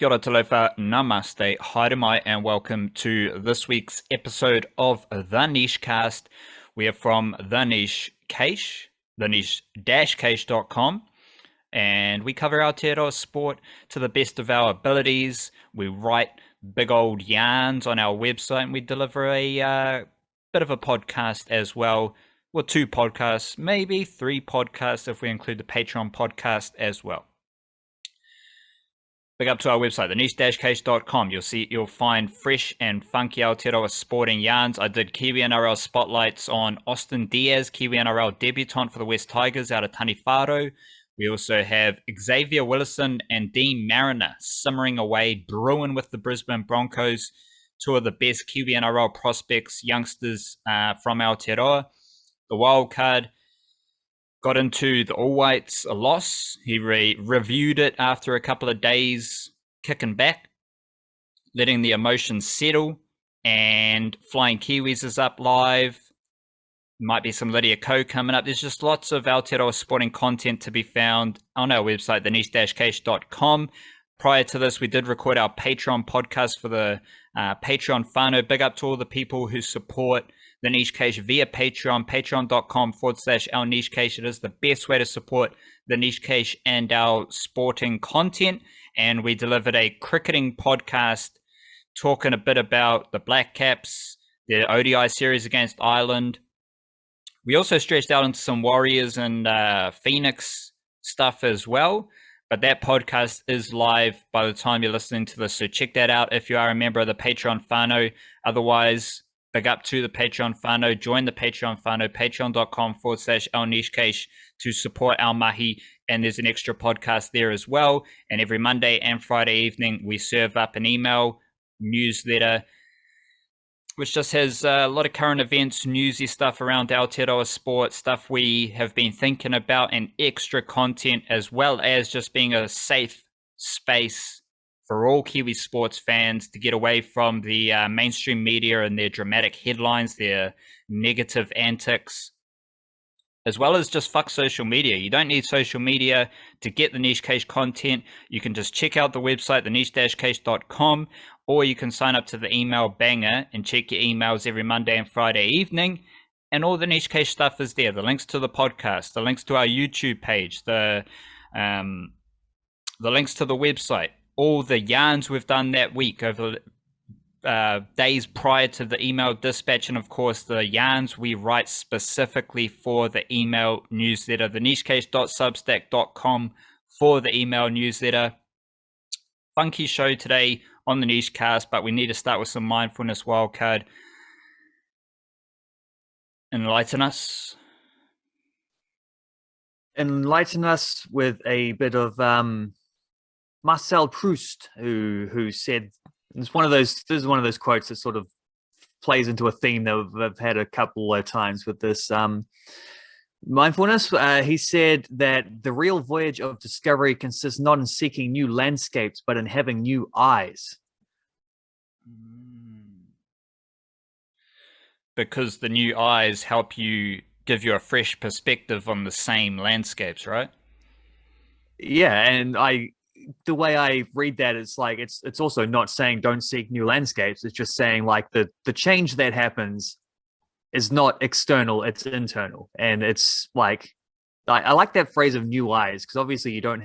Kia ora talofa, namaste, haere mai, and welcome to this week's episode of The Niche Cast. We are from The Niche Cache, theniche-cache.com, and we cover Aotearoa sport to the best of our abilities. We write big old yarns on our website, and we deliver a bit of a podcast as well. Well, 2 podcasts, maybe 3 podcasts if we include the Patreon podcast as well. Big up to our website, theniche-cache.com. You'll find fresh and funky Aotearoa sporting yarns. I did Kiwi-NRL spotlights on Austin Diaz, Kiwi-NRL debutant for the West Tigers out of Taniwharo. We also have Xavier Willison and Dean Mariner simmering away, brewing with the Brisbane Broncos, 2 of the best Kiwi-NRL prospects, youngsters from Aotearoa. The wildcard got into the All Whites a loss. He reviewed it after a couple of days, kicking back, letting the emotions settle, and Flying Kiwis is up live. Might be some Lydia Ko coming up. There's just lots of Aotearoa sporting content to be found on our website, theniche-cache.com. Prior to this, we did record our Patreon podcast for the Patreon whānau. Big up to all the people who support The Niche Cache via Patreon, patreon.com/our Niche Cache. It is the best way to support The Niche Cache and our sporting content. And we delivered a cricketing podcast talking a bit about the Blackcaps, the ODI series against Ireland. We also stretched out into some Warriors and Phoenix stuff as well. But that podcast is live by the time you're listening to this. So check that out if you are a member of the Patreon whānau. Otherwise, big up to the Patreon whānau. Join the Patreon whānau, patreon.com/our Niche Cache to support our mahi. And there's an extra podcast there as well. And every Monday and Friday evening, we serve up an email newsletter, which just has a lot of current events, newsy stuff around Aotearoa sport, stuff we have been thinking about, and extra content, as well as just being a safe space for all Kiwi sports fans to get away from the mainstream media and their dramatic headlines, their negative antics, as well as just fuck social media. You don't need social media to get the Niche Cache content. You can just check out the website, theniche-cache.com, or you can sign up to the email banger and check your emails every Monday and Friday evening. And all the Niche Cache stuff is there. The links to the podcast, the links to our YouTube page, the links to the website, all the yarns we've done that week over days prior to the email dispatch, and of course the yarns we write specifically for the email newsletter, the nichecache.substack.com for the email newsletter. Funky show today on the Niche Cast, but we need to start with some mindfulness wildcard. Enlighten us. Enlighten us with a bit of Marcel Proust, who said, this is one of those quotes that sort of plays into a theme that I've had a couple of times with this mindfulness. He said that the real voyage of discovery consists not in seeking new landscapes, but in having new eyes. Because the new eyes help you, give you a fresh perspective on the same landscapes, right? Yeah, and the way I read that is like it's also not saying don't seek new landscapes. It's just saying like the change that happens is not external, it's internal. And it's like I like that phrase of new eyes, because obviously you're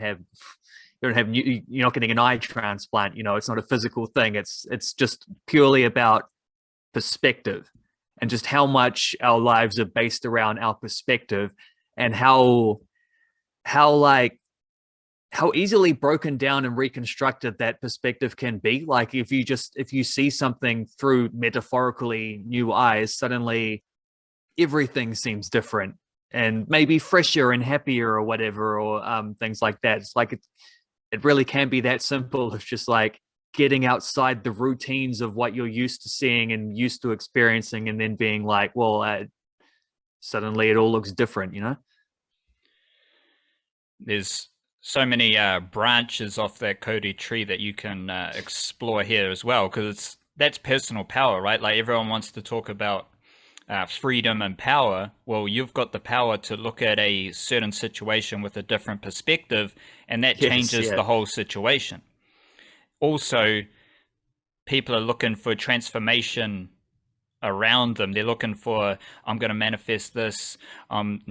not getting an eye transplant, it's not a physical thing. It's just purely about perspective, and just how much our lives are based around our perspective, and how easily broken down and reconstructed that perspective can be. Like if you see something through metaphorically new eyes, suddenly everything seems different and maybe fresher and happier or whatever, or things like that. It's like it really can be that simple. It's just like getting outside the routines of what you're used to seeing and used to experiencing, and then being like, well, suddenly it all looks different, There's so many branches off that Cody tree that you can explore here as well, because that's personal power, right? Like everyone wants to talk about freedom and power. Well, you've got the power to look at a certain situation with a different perspective, and that changes the whole situation. also people are looking for transformation around them. They're looking for, I'm going to manifest this. I'm,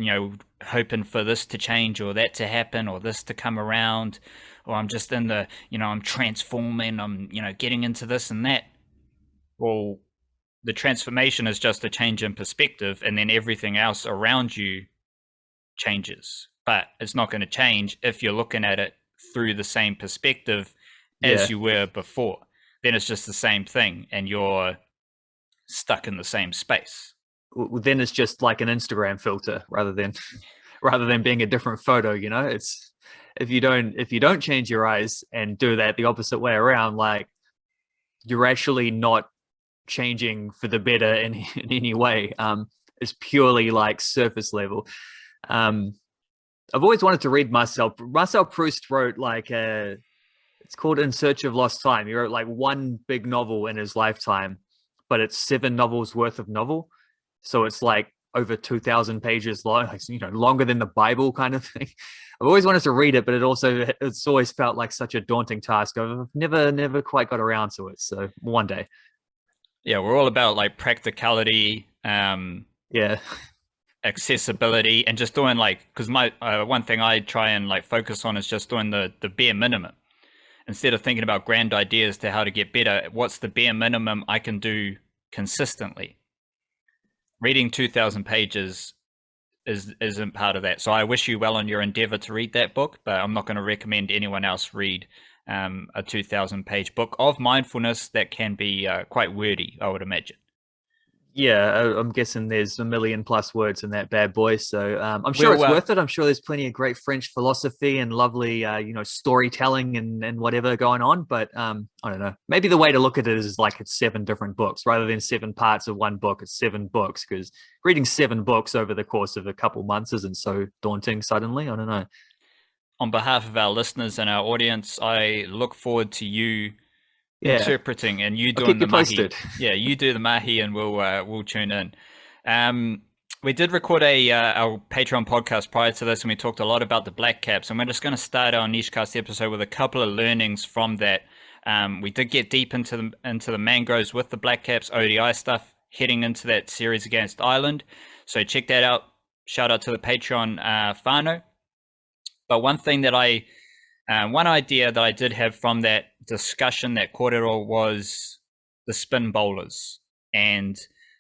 hoping for this to change or that to happen or this to come around, or I'm just in the, I'm transforming. I'm, getting into this and that. Well, the transformation is just a change in perspective, and then everything else around you changes. But it's not going to change if you're looking at it through the same perspective as you were before. Then it's just the same thing, and you're stuck in the same space. Then it's just like an Instagram filter rather than being a different photo. It's if you don't change your eyes and do that the opposite way around, like you're actually not changing for the better in any way. It's purely like surface level. I've always wanted to read Marcel Proust wrote like it's called In Search of Lost Time. He wrote like one big novel in his lifetime, but it's 7 novels worth of novel. So it's like over 2,000 pages long, like, longer than the Bible kind of thing. I've always wanted to read it, but it's always felt like such a daunting task. I've never quite got around to it. So one day. Yeah, we're all about like practicality, accessibility, and just doing like, because my one thing I try and like focus on is just doing the bare minimum. Instead of thinking about grand ideas to how to get better, what's the bare minimum I can do consistently? Reading 2,000 pages isn't part of that. So I wish you well on your endeavor to read that book, but I'm not going to recommend anyone else read a 2,000-page book of mindfulness that can be quite wordy, I would imagine. Yeah, I'm guessing there's 1,000,000+ words in that bad boy. So I'm sure it's worth it. I'm sure there's plenty of great French philosophy and lovely, storytelling and whatever going on. But I don't know. Maybe the way to look at it is like it's 7 different books rather than 7 parts of one book. It's 7 books, because reading 7 books over the course of a couple months isn't so daunting suddenly. I don't know. On behalf of our listeners and our audience, I look forward to you interpreting and you doing the mahi. Yeah, you do the mahi and we'll tune in. We did record our Patreon podcast prior to this, and we talked a lot about the Blackcaps, and we're just going to start our Nishcast episode with a couple of learnings from that. We did get deep into the mangroves with the Blackcaps ODI stuff heading into that series against Ireland, so check that out. Shout out to the Patreon whānau. But one idea that I did have from that discussion, that kōrero, was the spin bowlers. And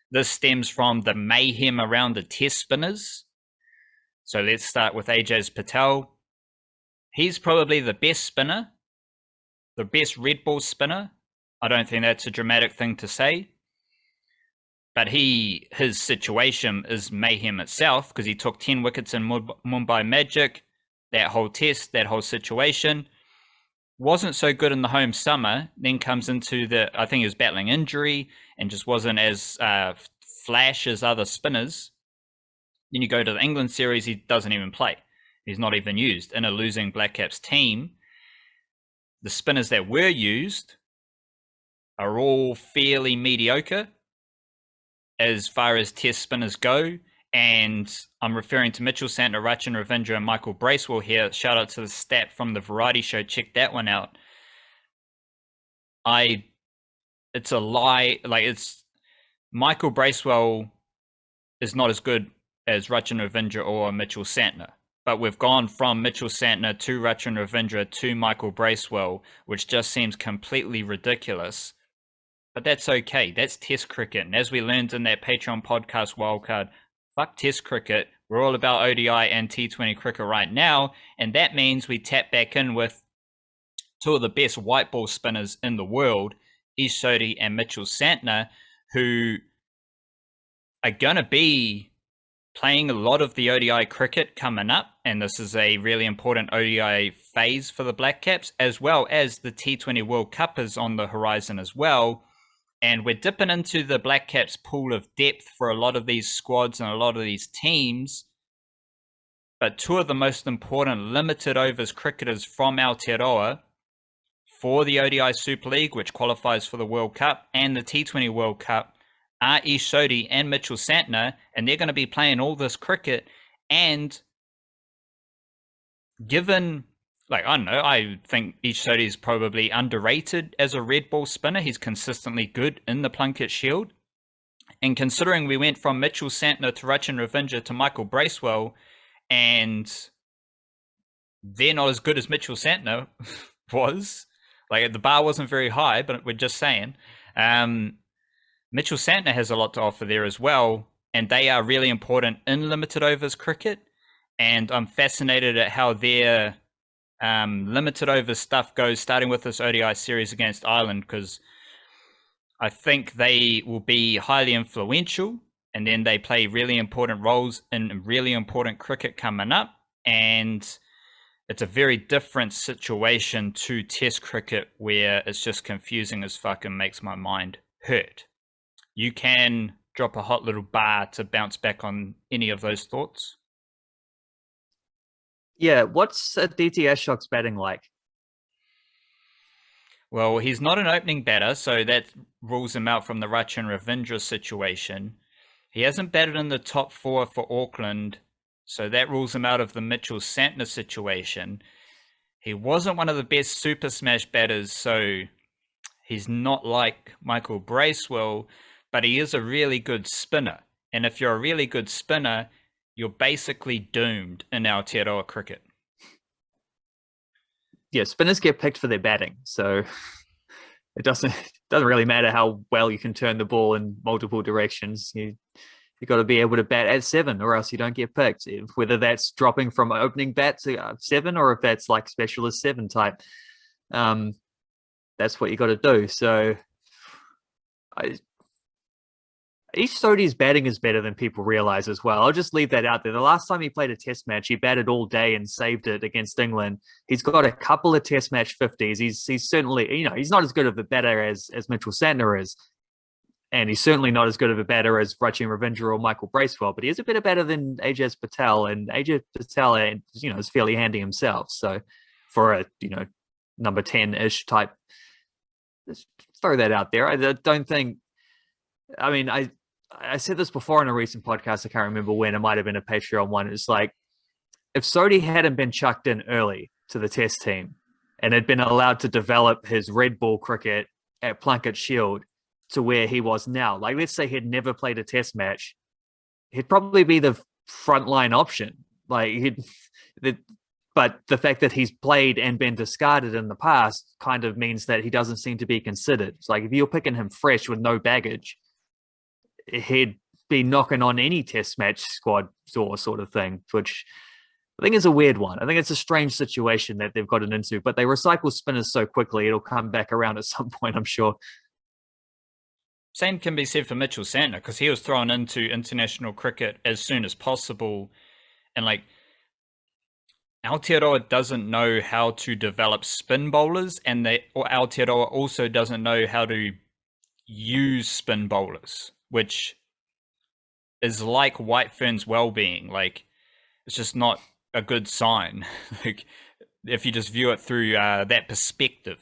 this stems from the mayhem around the test spinners. So let's start with Ajaz Patel. He's probably the best spinner, the best red ball spinner. I don't think that's a dramatic thing to say. But his situation is mayhem itself, because he took 10 wickets in Mumbai Magic. That whole test, that whole situation, wasn't so good in the home summer. Then comes into I think he was battling injury and just wasn't as flash as other spinners. Then you go to the England series, he doesn't even play. He's not even used in a losing Blackcaps team. The spinners that were used are all fairly mediocre as far as test spinners go. And I'm referring to Mitchell Santner, Rachin Ravindra, and Michael Bracewell here. Shout out to the stat from the Variety Show. Check that one out. It's a lie. Like, it's Michael Bracewell is not as good as Rachin Ravindra or Mitchell Santner. But we've gone from Mitchell Santner to Rachin Ravindra to Michael Bracewell, which just seems completely ridiculous. But that's okay. That's Test cricket. And as we learned in that Patreon podcast wildcard, fuck Test cricket. We're all about ODI and T20 cricket right now. And that means we tap back in with 2 of the best white ball spinners in the world, Ish Sodhi and Mitchell Santner, who are going to be playing a lot of the ODI cricket coming up. And this is a really important ODI phase for the Blackcaps, as well as the T20 World Cup is on the horizon as well. And we're dipping into the Blackcaps pool of depth for a lot of these squads and a lot of these teams. But 2 of the most important limited overs cricketers from Aotearoa for the ODI Super League, which qualifies for the World Cup, and the T20 World Cup, are Ish Sodhi and Mitchell Santner. And they're going to be playing all this cricket. And given like, I don't know, I think Aotearoa is probably underrated as a red ball spinner. He's consistently good in the Plunkett Shield. And considering we went from Mitchell Santner to Rachin Ravindra to Michael Bracewell, and they're not as good as Mitchell Santner was. Like, the bar wasn't very high, but we're just saying. Mitchell Santner has a lot to offer there as well, and they are really important in limited overs cricket. And I'm fascinated at how their limited overs stuff goes, starting with this ODI series against Ireland, because I think they will be highly influential, and then they play really important roles in really important cricket coming up. And it's a very different situation to Test cricket, where it's just confusing as fuck and makes my mind hurt. You can drop a hot little bar to bounce back on any of those thoughts. Yeah, what's Aditya Ashok's batting like? Well, he's not an opening batter, so that rules him out from the Rachin Ravindra situation. He hasn't batted in the top 4 for Auckland, so that rules him out of the Mitchell Santner situation. He wasn't one of the best Super Smash batters, so he's not like Michael Bracewell, but he is a really good spinner. And if you're a really good spinner, you're basically doomed in Aotearoa cricket. Yeah, spinners get picked for their batting, so it doesn't really matter how well you can turn the ball in multiple directions. You got to be able to bat at 7, or else you don't get picked. Whether that's dropping from opening bat to 7, or if that's like specialist 7 type, that's what you got to do. So, Aotearoa's batting is better than people realize as well. I'll just leave that out there. The last time he played a test match, he batted all day and saved it against England. He's got a couple of test match 50s. He's certainly, he's not as good of a batter as Mitchell Santner is. And he's certainly not as good of a batter as Rachin Ravindra or Michael Bracewell, but he is a bit better than Ajaz Patel. And Ajaz Patel, is fairly handy himself. So for a, number 10-ish type, let's throw that out there. I don't think, I said this before in a recent podcast. I can't remember when. It might have been a Patreon one. It's like, if Sodhi hadn't been chucked in early to the test team and had been allowed to develop his red ball cricket at Plunkett Shield to where he was now, like, let's say he'd never played a test match, he'd probably be the frontline option. But the fact that he's played and been discarded in the past kind of means that he doesn't seem to be considered. It's like, if you're picking him fresh with no baggage, he'd be knocking on any test match squad door sort of thing, which I think is a weird one. I think it's a strange situation that they've gotten into, but they recycle spinners so quickly, it'll come back around at some point, I'm sure. Same can be said for Mitchell Santner, because he was thrown into international cricket as soon as possible. And like, Aotearoa doesn't know how to develop spin bowlers, and Aotearoa also doesn't know how to use spin bowlers, which is like White Fern's well-being. Like, it's just not a good sign. Like, if you just view it through that perspective.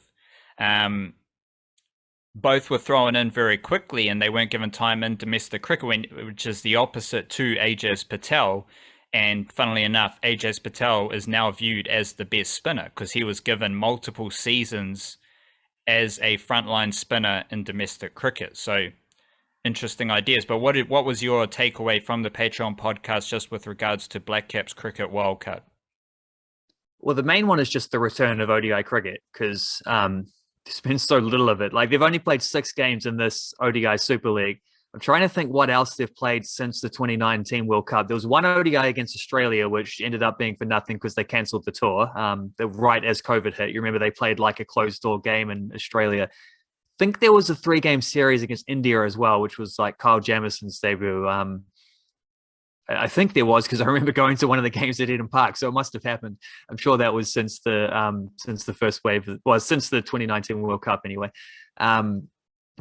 Both were thrown in very quickly, and they weren't given time in domestic cricket, which is the opposite to Ajaz Patel. And funnily enough, Ajaz Patel is now viewed as the best spinner because he was given multiple seasons as a frontline spinner in domestic cricket. So, interesting ideas. But what was your takeaway from the Patreon podcast just with regards to Blackcaps cricket wildcard? Well, the main one is just the return of ODI cricket, because there's been so little of it. Like, they've only played 6 games in this ODI Super League. I'm trying to think what else they've played since the 2019 World Cup. There was one ODI against Australia, which ended up being for nothing because they cancelled the tour. Right as COVID hit. You remember they played like a closed door game in Australia. I think there was a 3-game series against India as well, which was like Kyle Jamison's debut. I think there was, because I remember going to one of the games at Eden Park, so it must have happened. I'm sure that was since the first wave, since the 2019 World Cup anyway.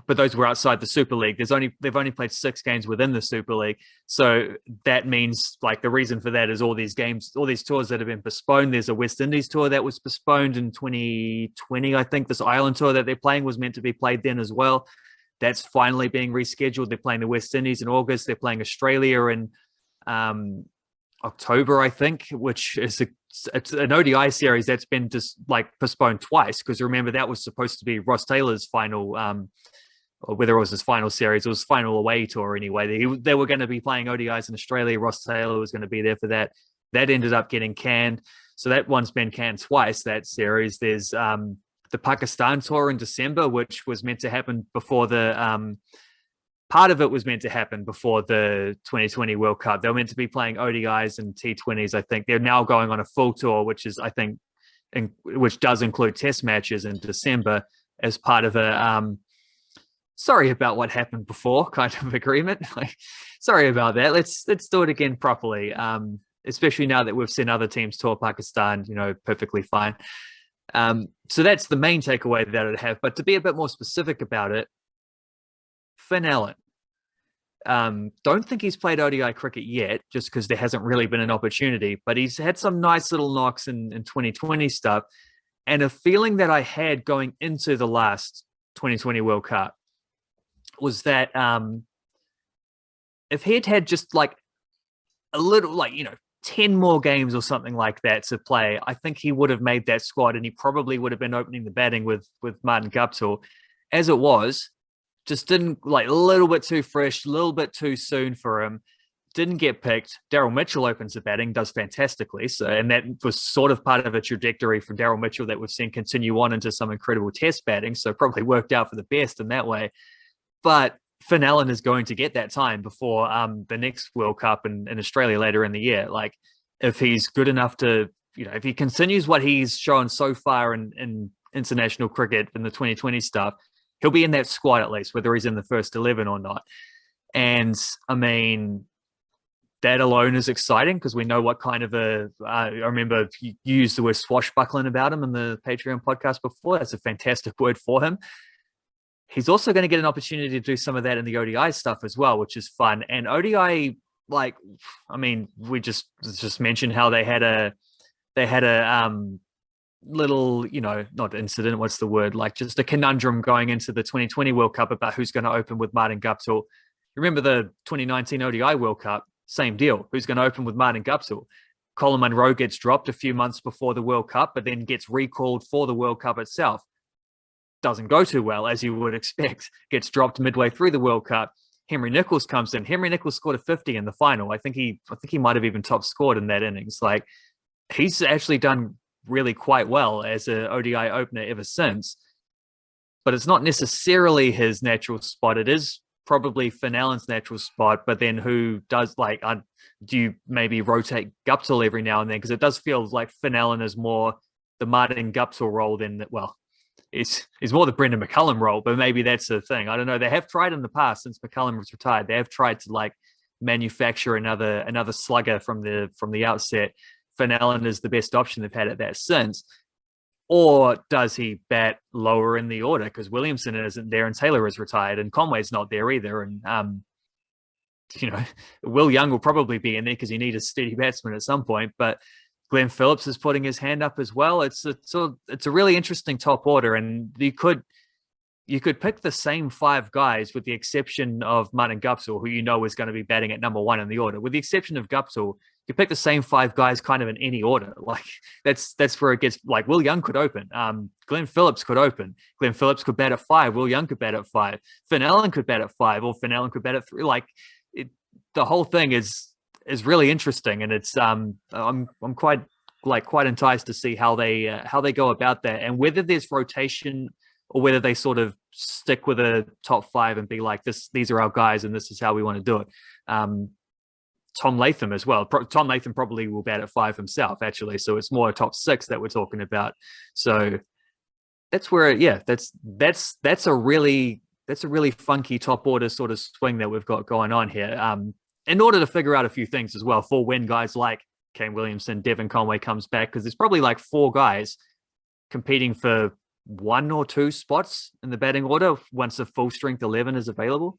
But those were outside the Super League. They've only played 6 games within the Super League, so that means, like, the reason for that is all these games, all these tours that have been postponed. There's a West Indies tour that was postponed in 2020. I think this Ireland tour that they're playing was meant to be played then as well. That's finally being rescheduled. They're playing the West Indies in August. They're playing Australia in October, I think, which is it's an ODI series that's been just like postponed twice, because remember that was supposed to be Ross Taylor's final, or whether it was his final series, it was final away tour anyway. They were going to be playing ODIs in Australia. Ross Taylor was going to be there for that. That ended up getting canned. So that one's been canned twice, that series. There's the Pakistan tour in December, which was meant to happen before the part of it was meant to happen before the 2020 World Cup. They were meant to be playing ODIs and T20s. I think they're now going on a full tour, which is, I think, which does include test matches in December as part of a sorry about what happened before kind of agreement. Like, sorry about that. Let's do it again properly. Especially now that we've seen other teams tour Pakistan, perfectly fine. So that's the main takeaway that I'd have. But to be a bit more specific about it, Finn Allen. Don't think he's played ODI cricket yet, just because there hasn't really been an opportunity, but he's had some nice little knocks in 2020 stuff. And a feeling that I had going into the last 2020 World Cup was that if he had just like a little, 10 more games or something like that to play, I think he would have made that squad, and he probably would have been opening the batting with Martin Guptill. As it was, just didn't, a little bit too fresh, a little bit too soon for him. Didn't get picked. Daryl Mitchell opens the batting, does fantastically. So, and that was sort of part of a trajectory from Daryl Mitchell that we've seen continue on into some incredible test batting. So probably worked out for the best in that way. But Finn Allen is going to get that time before the next World Cup in Australia later in the year. Like, if he's good enough to, if he continues what he's shown so far in international cricket in the 2020 stuff, he'll be in that squad at least, whether he's in the first 11 or not. And I mean, that alone is exciting, because we know what kind of I remember you used the word swashbuckling about him in the Patreon podcast before. That's a fantastic word for him. He's also going to get an opportunity to do some of that in the ODI stuff as well, which is fun. And ODI, we just mentioned how they had a little, not incident, what's the word? Like, just a conundrum going into the 2020 World Cup about who's going to open with Martin Guptill. Remember the 2019 ODI World Cup? Same deal. Who's going to open with Martin Guptill? Colin Munro gets dropped a few months before the World Cup, but then gets recalled for the World Cup itself. Doesn't go too well, as you would expect. Gets dropped midway through the World Cup. Henry Nicholls comes in. Henry Nicholls scored a 50 in the final. I think he might have even top scored in that innings. Like, he's actually done really quite well as an ODI opener ever since. But it's not necessarily his natural spot. It is probably Finn Allen's natural spot. But then who does, do you maybe rotate Guptill every now and then? Because it does feel like Finn Allen is more the Martin Guptill role than, It's more the Brendan McCullum role, but maybe that's the thing. I don't know. They have tried in the past, since McCullum was retired. They have tried to manufacture another slugger from the outset. Finn Allen is the best option they've had at that since. Or does he bat lower in the order, because Williamson isn't there and Taylor is retired and Conway's not there either, and Will Young will probably be in there because you need a steady batsman at some point, but Glenn Phillips is putting his hand up as well. It's a really interesting top order, and you could pick the same five guys with the exception of Martin Guptill, who is going to be batting at number one in the order. With the exception of Guptill, you pick the same five guys kind of in any order. Like, that's where it gets, like, Will Young could open. Glenn Phillips could open. Glenn Phillips could bat at 5. Will Young could bat at 5. Finn Allen could bat at 5, or Finn Allen could bat at 3. Like, the whole thing is really interesting, and it's I'm quite enticed to see how they go about that, and whether there's rotation or whether they sort of stick with a top 5 and be like, these are our guys and this is how we want to do it. Tom Latham as well. Tom Latham probably will bat at 5 himself, actually, so it's more a top 6 that we're talking about. So that's where, that's a really funky top order sort of swing that we've got going on here. In order to figure out a few things as well for when guys like Kane Williamson, Devon Conway comes back, because there's probably 4 guys competing for 1 or 2 spots in the batting order once a full strength 11 is available.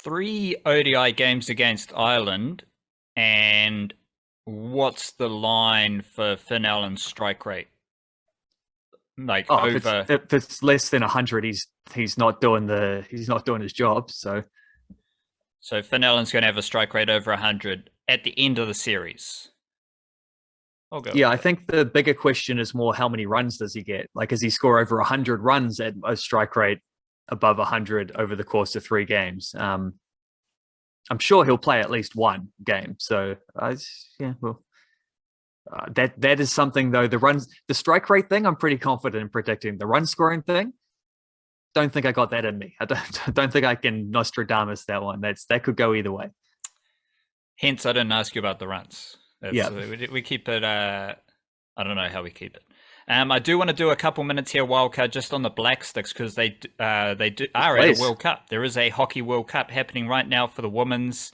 3 ODI games against Ireland, and what's the line for Finn Allen's strike rate? If it's less than 100, he's not doing his job. So Finn Allen's going to have a strike rate over 100 at the end of the series. I'll go Yeah, with I that. think the bigger question is more how many runs does he get? Like, does he score over 100 runs at a strike rate above 100 over the course of 3 games? I'm sure he'll play at least one game. So, yeah, well, that is something though. The strike rate thing, I'm pretty confident in predicting. The run scoring thing, don't think I got that in me. I don't think I can Nostradamus that one. That could go either way. Hence, I didn't ask you about the runs. That's Yeah, we keep it. I don't know how we keep it. I do want to do a couple minutes here, wildcard, just on the Black Sticks because they are at a please. World Cup. There is a Hockey World Cup happening right now for the women's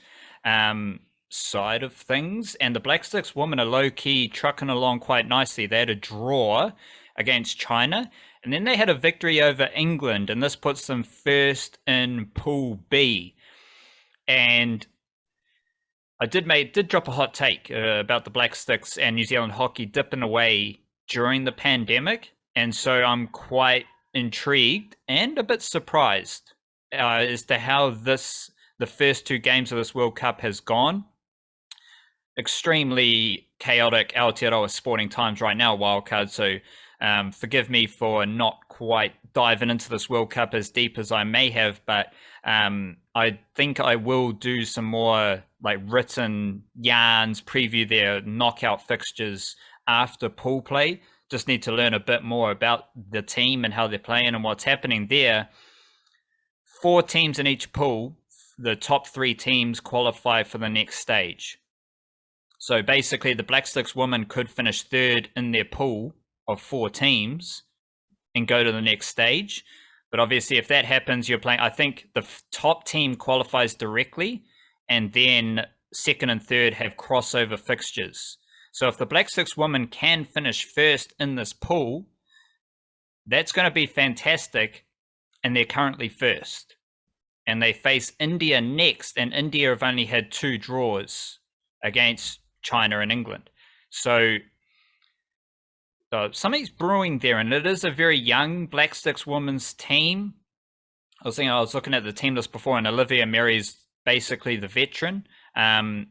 side of things, and the Black Sticks women are low key trucking along quite nicely. They had a draw against China, and then they had a victory over England, and this puts them first in Pool B. And I did drop a hot take about the Black Sticks and New Zealand hockey dipping away during the pandemic, and so I'm quite intrigued and a bit surprised as to how the first 2 games of this World Cup has gone. Extremely chaotic Aotearoa sporting times right now, wildcard. So forgive me for not quite diving into this World Cup as deep as I may have, but I think I will do some more like written yarns, preview their knockout fixtures after pool play. Just need to learn a bit more about the team and how they're playing and what's happening there. 4 teams in each pool. The top 3 teams qualify for the next stage. So basically, the Black Sticks women could finish third in their pool of 4 teams and go to the next stage. But obviously, if that happens, you're playing. I think the top team qualifies directly, and then second and third have crossover fixtures. So if the Black Sticks women can finish first in this pool, that's going to be fantastic. And they're currently first. And they face India next, and India have only had 2 draws against China and England. So something's brewing there, and it is a very young Black Sticks women's team. I was looking at the team list before, and Olivia Mary's basically the veteran, and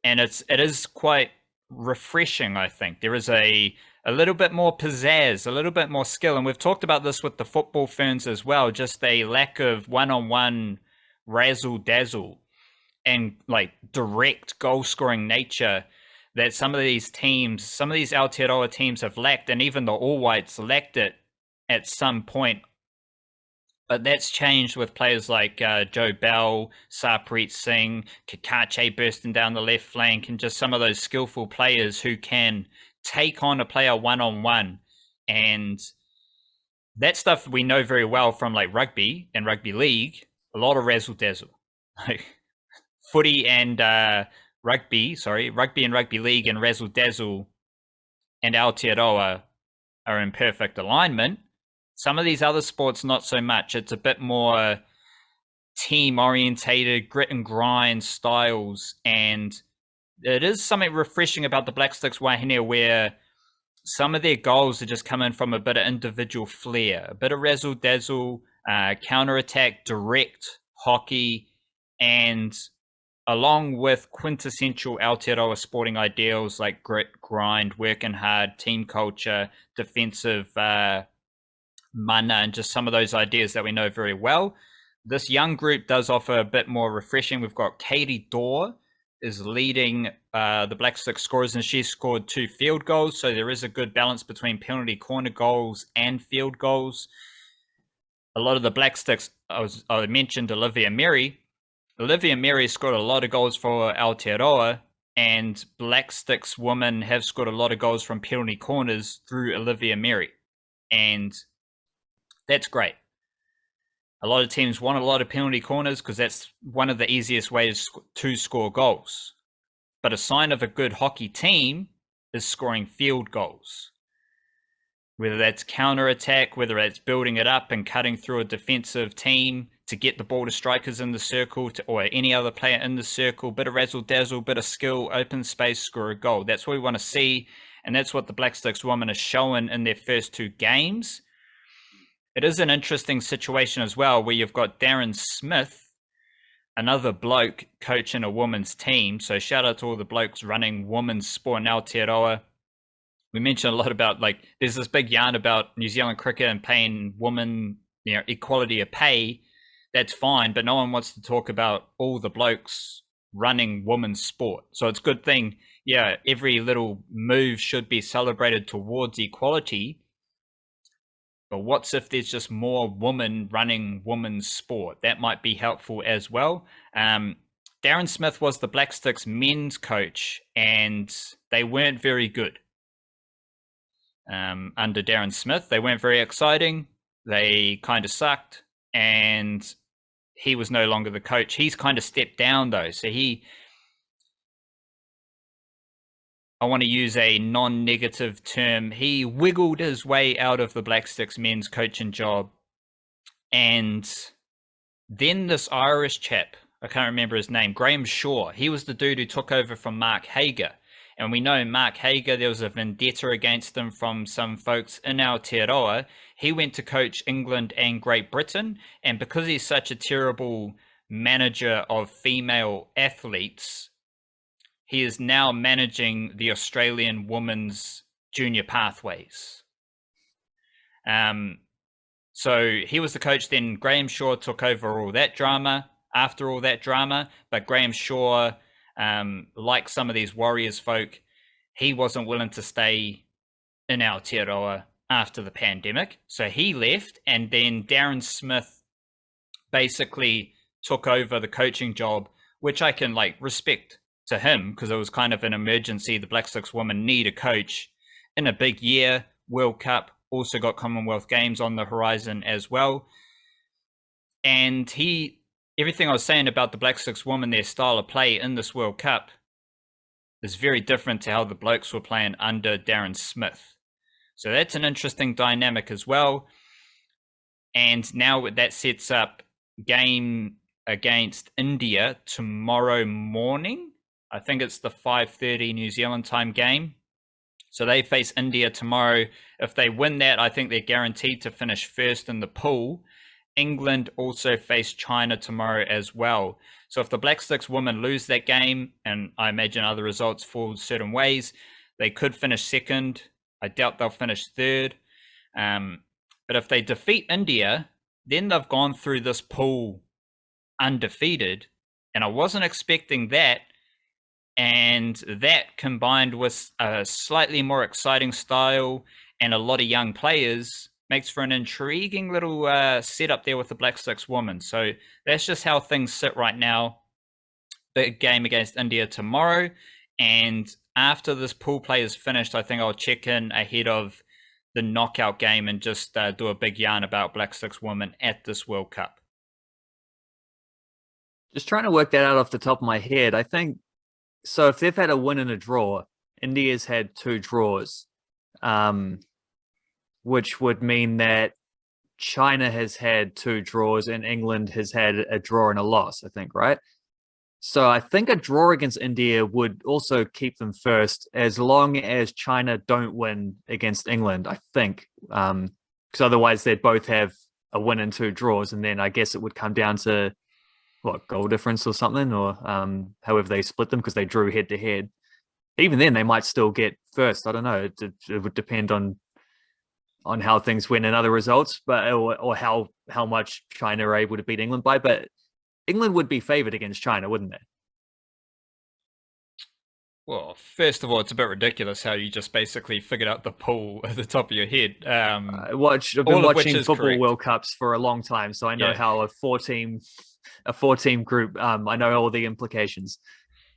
it is quite refreshing. I think there is a little bit more pizzazz, a little bit more skill, and we've talked about this with the football ferns as well. Just a lack of one-on-one razzle dazzle and like direct goal scoring nature that some of these Aotearoa teams have lacked, and even the All Whites lacked it at some point. But that's changed with players like Joe Bell, Sarpreet Singh, Kakache bursting down the left flank, and just some of those skillful players who can take on a player one-on-one. And that stuff we know very well from like rugby and rugby league, a lot of razzle-dazzle. Like footy and rugby and rugby league and razzle-dazzle and Aotearoa are in perfect alignment. Some of these other sports, not so much. It's a bit more team-orientated, grit and grind styles, and it is something refreshing about the Black Sticks Wahine where some of their goals are just coming from a bit of individual flair, a bit of razzle-dazzle, counter-attack, direct hockey, and along with quintessential Aotearoa sporting ideals like grit, grind, working hard, team culture, defensive mana, and just some of those ideas that we know very well. This young group does offer a bit more refreshing. We've got Katie Dorr is leading the Black Sticks scorers, and she scored 2 field goals. So there is a good balance between penalty corner goals and field goals. A lot of the Black Sticks, I mentioned Olivia Mary. Olivia Mary scored a lot of goals for Aotearoa, and Black Sticks women have scored a lot of goals from penalty corners through Olivia Mary. And that's great. A lot of teams want a lot of penalty corners because that's one of the easiest ways to score goals. But a sign of a good hockey team is scoring field goals. Whether that's counter-attack, whether that's building it up and cutting through a defensive team to get the ball to strikers in the circle or any other player in the circle, bit of razzle-dazzle, bit of skill, open space, score a goal. That's what we want to see, and that's what the Black Sticks women are showing in their first 2 games. It is an interesting situation as well where you've got Darren Smith another bloke coaching a women's team. So shout out to all the blokes running women's sport in Aotearoa. We mentioned a lot about, like, there's this big yarn about New Zealand cricket and paying women, equality of pay. That's fine, but no one wants to talk about all the blokes running women's sport. So it's a good thing. Yeah, every little move should be celebrated towards equality. But what's if there's just more women running women's sport? That might be helpful as well. Darren Smith was the Black Sticks men's coach, and they weren't very good. Under Darren Smith, they weren't very exciting. They kind of sucked, and he was no longer the coach. He's kind of stepped down, though. So I want to use a non-negative term. He wiggled his way out of the Black Sticks men's coaching job. And then this Irish chap, I can't remember his name, Graham Shaw, he was the dude who took over from Mark Hager. And we know Mark Hager, there was a vendetta against him from some folks in Aotearoa. He went to coach England and Great Britain. And because he's such a terrible manager of female athletes, he is now managing the Australian women's junior pathways. So he was the coach. Then Graham Shaw took over all that drama. After all that drama, but Graham Shaw, like some of these Warriors folk, he wasn't willing to stay in Aotearoa after the pandemic. So he left, and then Darren Smith basically took over the coaching job, which I can respect to him, because it was kind of an emergency. The Black Sticks women need a coach in a big year. World Cup, also got Commonwealth Games on the horizon as well. And everything I was saying about the Black Sticks women, their style of play in this World Cup, is very different to how the blokes were playing under Darren Smith. So that's an interesting dynamic as well. And now that sets up game against India tomorrow morning. I think it's the 5:30 New Zealand time game. So they face India tomorrow. If they win that, I think they're guaranteed to finish first in the pool. England also face China tomorrow as well. So if the Black Sticks women lose that game, and I imagine other results fall certain ways, they could finish second. I doubt they'll finish third. But if they defeat India, then they've gone through this pool undefeated. And I wasn't expecting that. And that, combined with a slightly more exciting style and a lot of young players, makes for an intriguing little setup there with the Black Sticks women. So that's just how things sit right now. Big game against India tomorrow. And after this pool play is finished, I think I'll check in ahead of the knockout game and just do a big yarn about Black Sticks women at this World Cup. Just trying to work that out off the top of my head. I think, so if they've had a win and a draw, India's had 2 draws, which would mean that China has had 2 draws and England has had a draw and a loss, I think, right? So I think a draw against India would also keep them first, as long as China don't win against England, I think. Because otherwise they'd both have a win and 2 draws, and then I guess it would come down to goal difference or something, or however they split them, because they drew head to head. Even then, they might still get first. I don't know. It would depend on how things went in other results, but or how much China are able to beat England by. But England would be favored against China, wouldn't they? Well, first of all, it's a bit ridiculous how you just basically figured out the pool at the top of your head. I've been watching football correct. World Cups for a long time, so I know how a four-team group, I know all the implications.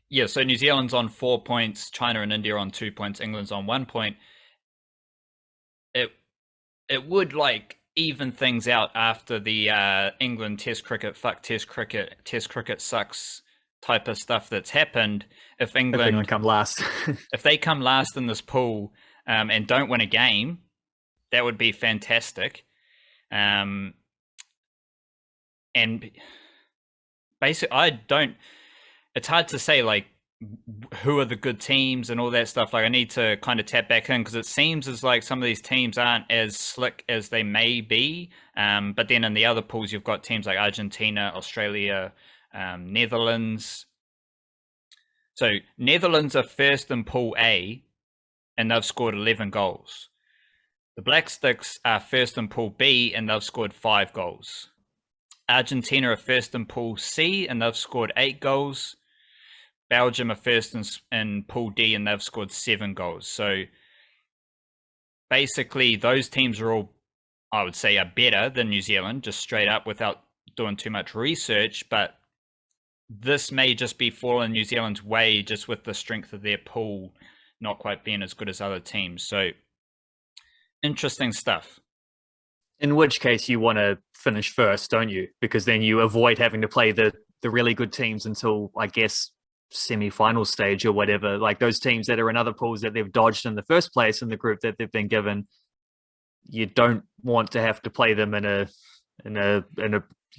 Yeah, so New Zealand's on 4 points, China and India on 2 points, England's on 1 point. It would even things out after the England Test cricket, fuck Test cricket sucks type of stuff that's happened. If England come last, if they come last in this pool and don't win a game, that would be fantastic. And basically, it's hard to say who are the good teams and all that stuff. I need to kind of tap back in, because it seems as some of these teams aren't as slick as they may be. But then in the other pools, you've got teams like Argentina, Australia, Netherlands. So Netherlands are first in Pool A, and they've scored 11 goals. The Black Sticks are first in Pool B, and they've scored 5 goals. Argentina are first in Pool C, and they've scored 8 goals. Belgium are first in Pool D, and they've scored 7 goals. So basically, those teams are all, I would say, are better than New Zealand, just straight up without doing too much research. But this may just be falling New Zealand's way, just with the strength of their pool not quite being as good as other teams. So interesting stuff. In which case, you want to finish first, don't you? Because then you avoid having to play the really good teams until, I guess, semi-final stage or whatever. Like those teams that are in other pools that they've dodged in the first place in the group that they've been given, you don't want to have to play them in a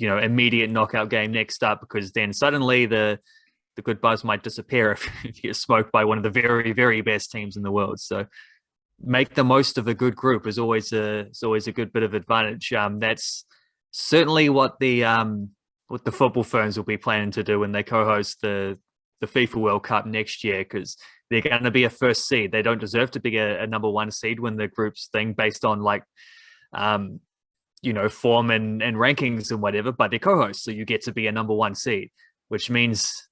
immediate knockout game next up, because then suddenly the good buzz might disappear if you get smoked by one of the very, very best teams in the world. So make the most of a good group is always a good bit of advantage. That's certainly what the football firms will be planning to do when they co-host the FIFA World Cup next year, because they're going to be a first seed. They don't deserve to be a number one seed when the group's thing based on form and rankings and whatever, but they're co-hosts, so you get to be a number one seed, which means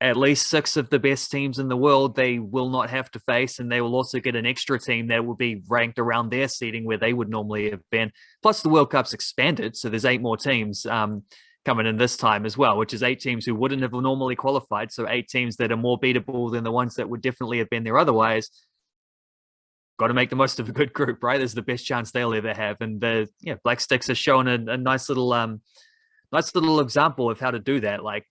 at least 6 of the best teams in the world they will not have to face, and they will also get an extra team that will be ranked around their seeding where they would normally have been. Plus the World Cup's expanded, so there's 8 more teams coming in this time as well, which is 8 teams who wouldn't have normally qualified, so 8 teams that are more beatable than the ones that would definitely have been there otherwise. Got to make the most of a good group, right? There's the best chance they'll ever have, and the Black Sticks are showing a nice little example of how to do that. Like,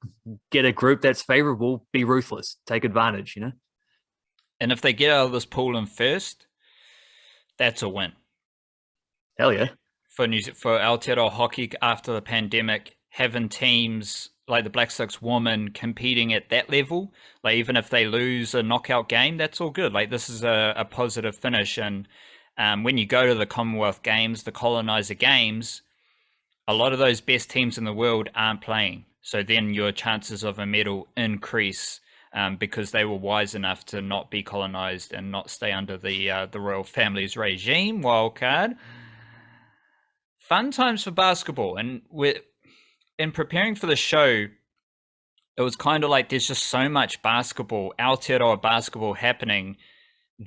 get a group that's favorable, be ruthless, take advantage, And if they get out of this pool in first, that's a win. Hell yeah. For Aotearoa hockey after the pandemic, having teams like the Black Sticks women competing at that level, like even if they lose a knockout game, that's all good. Like this is a positive finish. And when you go to the Commonwealth Games, the colonizer games, a lot of those best teams in the world aren't playing. So then your chances of a medal increase because they were wise enough to not be colonized and not stay under the royal family's regime. Wildcard. Fun times for basketball. And in preparing for the show, it was kind of like there's just so much basketball, Aotearoa basketball happening,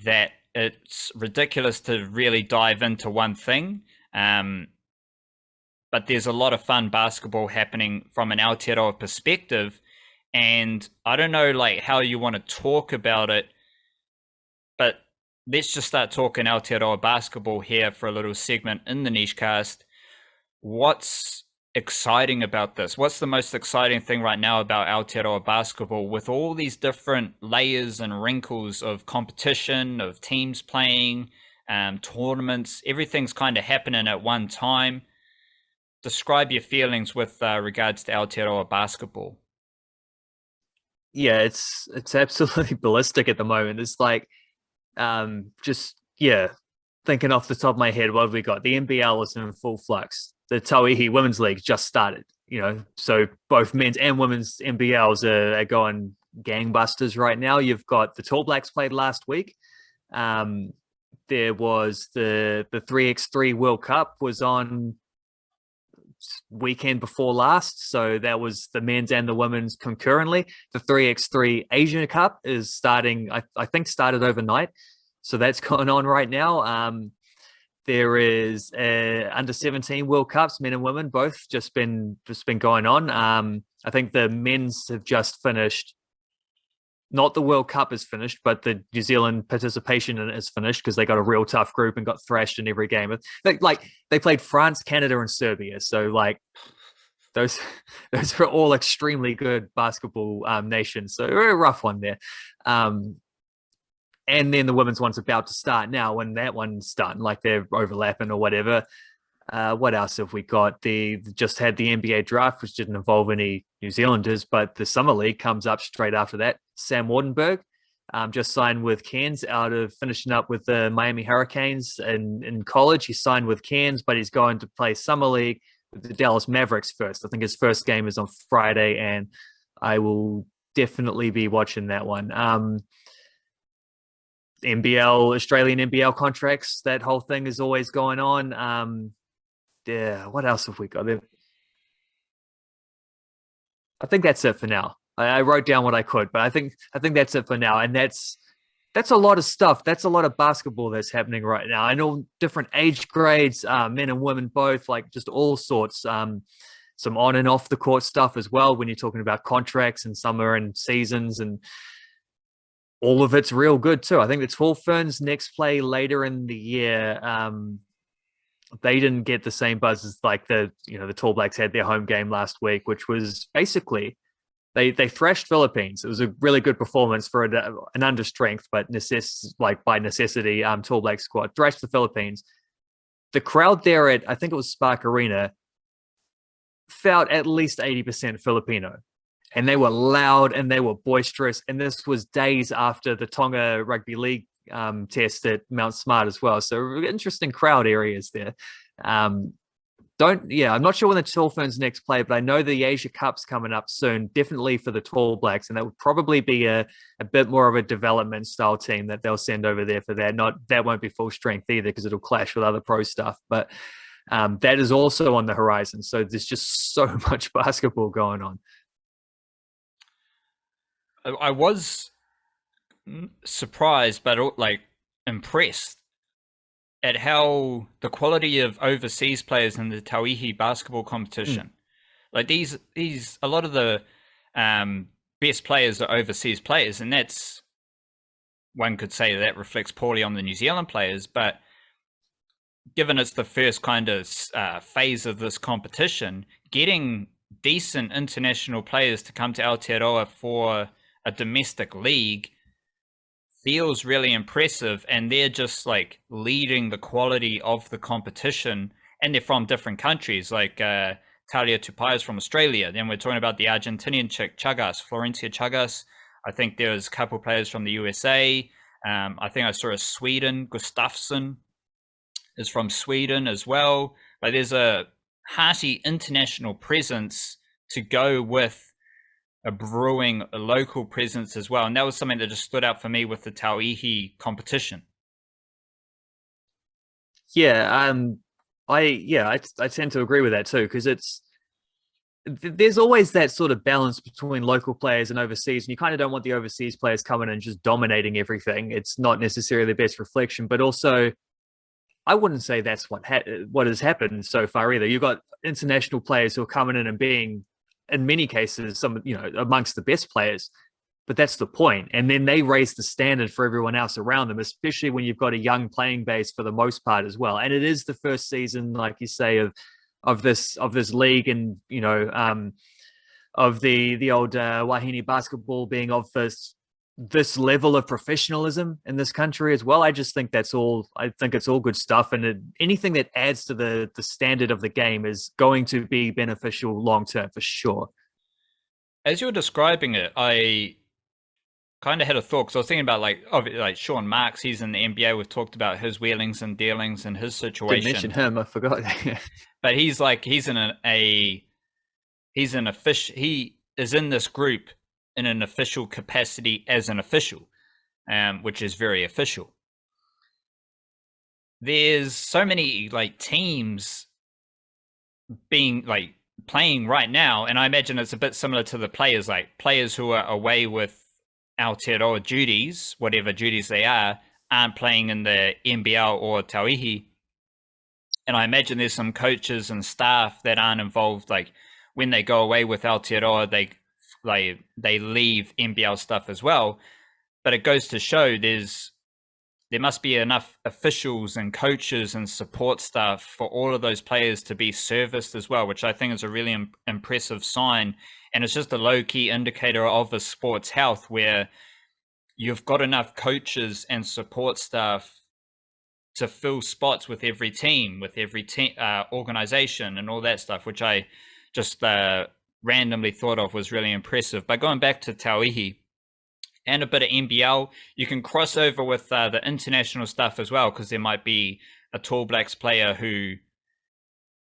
that it's ridiculous to really dive into one thing. But there's a lot of fun basketball happening from an Aotearoa perspective. And I don't know like how you want to talk about it, but let's just start talking Aotearoa basketball here for a little segment in the Nichecast. What's exciting about this? What's the most exciting thing right now about Aotearoa basketball with all these different layers and wrinkles of competition, of teams playing, tournaments, everything's kind of happening at one time? Describe your feelings with regards to Aotearoa basketball. Yeah, it's absolutely ballistic at the moment. It's like thinking off the top of my head, what have we got? The NBL is in full flux. The Tauihi Women's League just started, so both men's and women's NBLs are going gangbusters right now. You've got the Tall Blacks played last week. There was the 3x3 World Cup was on weekend before last, so that was the men's and the women's concurrently. The 3x3 Asia Cup is starting, I think started overnight, so that's going on right now. There is under 17 World Cups, men and women both just been going on. I think the men's have just finished. Not the World Cup is finished, but the New Zealand participation in it is finished because they got a real tough group and got thrashed in every game. They played France, Canada, and Serbia. So like those are all extremely good basketball nations. So a rough one there. And then the women's one's about to start now. When that one's done, like they're overlapping or whatever. What else have we got? They just had the NBA draft, which didn't involve any New Zealanders, but the Summer League comes up straight after that. Sam Wardenberg just signed with Cairns out of finishing up with the Miami Hurricanes in college. He signed with Cairns, but he's going to play Summer League the Dallas Mavericks first. I think his first game is on Friday, and I will definitely be watching that one. NBL, Australian NBL contracts, that whole thing is always going on. Yeah, what else have we got? I think that's it for now. I wrote down what I could, but I think that's it for now, and that's a lot of stuff. That's a lot of basketball that's happening right now. I know different age grades, men and women both, like just all sorts. Some on and off the court stuff as well when you're talking about contracts and summer and seasons, and all of it's real good too. I think the Tall Ferns next play later in the year. They didn't get the same buzz as like the Tall Blacks had their home game last week, which was basically they thrashed Philippines. It was a really good performance for an under strength, but by necessity, Tall Black squad thrashed the Philippines. The crowd there at, I think it was Spark Arena, felt at least 80% Filipino, and they were loud and they were boisterous. And this was days after the Tonga Rugby League test at Mount Smart as well. So interesting crowd areas there. I'm not sure when the Tall Ferns next play, but I know the Asia Cup's coming up soon, definitely for the Tall Blacks, and that would probably be a bit more of a development style team that they'll send over there for that. That won't be full strength either because it'll clash with other pro stuff, but that is also on the horizon. So there's just so much basketball going on. I was surprised, but like impressed at how the quality of overseas players in the Tauihi basketball competition. Like these, a lot of the best players are overseas players, and that's, one could say that reflects poorly on the New Zealand players, but given it's the first kind of phase of this competition, getting decent international players to come to Aotearoa for a domestic league feels really impressive, and they're just like leading the quality of the competition, and they're from different countries. Like Talia Tupai's from Australia. Then we're talking about the Argentinian chick Chagas, Florencia Chagas. I think there's a couple players from the USA. I think I saw a Sweden, Gustafsson is from Sweden as well. Like there's a hearty international presence to go with a brewing a local presence as well. And that was something that just stood out for me with the Tauihi competition. Yeah, I tend to agree with that too, because there's always that sort of balance between local players and overseas, and you kind of don't want the overseas players coming and just dominating everything. It's not necessarily the best reflection, but also I wouldn't say that's what has happened so far either. You've got international players who are coming in and being, in many cases, amongst the best players, but that's the point. And then they raise the standard for everyone else around them, especially when you've got a young playing base for the most part as well. And it is the first season, like you say, of this league, and of the old Wahine basketball being of this level of professionalism in this country as well. I just think it's all good stuff, and anything that adds to the standard of the game is going to be beneficial long term for sure. As you were describing it, I kind of had a thought, because I was thinking about like Sean Marks. He's in the NBA. We've talked about his wheelings and dealings and his situation. Didn't mention him, I forgot. But he is in this group in an official capacity as an official, which is very official. There's so many like teams being like playing right now, and I imagine it's a bit similar to the players, like players who are away with Aotearoa duties, whatever duties they are, aren't playing in the NBL or Tauihi. And I imagine there's some coaches and staff that aren't involved. Like when they go away with Aotearoa, they leave NBL stuff as well. But it goes to show there must be enough officials and coaches and support staff for all of those players to be serviced as well, which I think is a really impressive sign. And it's just a low-key indicator of a sport's health, where you've got enough coaches and support staff to fill spots with every team, organization and all that stuff, which I just randomly thought of was really impressive. But going back to Tauihi and a bit of NBL, you can cross over with the international stuff as well, because there might be a Tall Blacks player who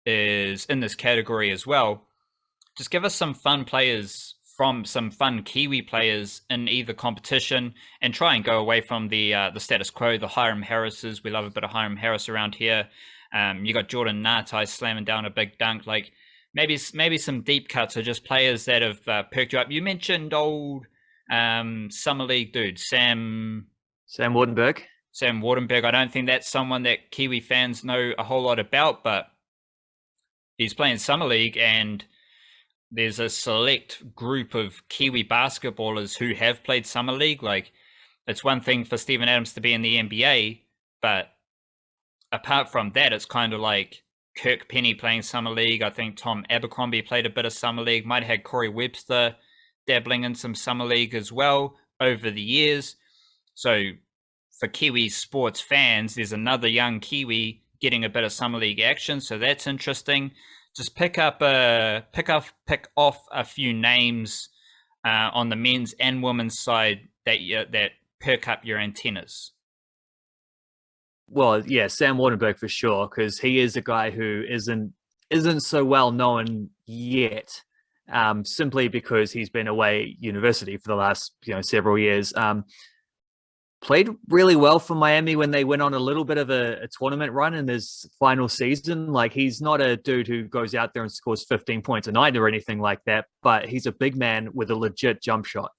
is in this category as well. Just give us some fun players from some fun Kiwi players in either competition, and try and go away from the status quo, the Hiram Harrises. We love a bit of Hiram Harris around here. You got Jordan Ngatai slamming down a big dunk. Like maybe some deep cuts, or just players that have perked you up. You mentioned old summer league dude Sam Wardenberg. Sam Wardenberg. I don't think that's someone that Kiwi fans know a whole lot about, but he's playing summer league, and there's a select group of Kiwi basketballers who have played summer league. Like, it's one thing for Steven Adams to be in the NBA, but apart from that, it's kind of like Kirk Penny playing summer league. I think Tom Abercrombie played a bit of summer league. Might have had Corey Webster dabbling in some summer league as well over the years. So for Kiwi sports fans, there's another young Kiwi getting a bit of summer league action. So that's interesting. Just pick off a few names on the men's and women's side that perk up your antennas. Well, yeah, Sam Wardenberg for sure, because he is a guy who isn't so well known yet, simply because he's been away at university for the last several years. Played really well for Miami when they went on a little bit of a tournament run in his final season. Like, he's not a dude who goes out there and scores 15 points a night or anything like that, but he's a big man with a legit jump shot.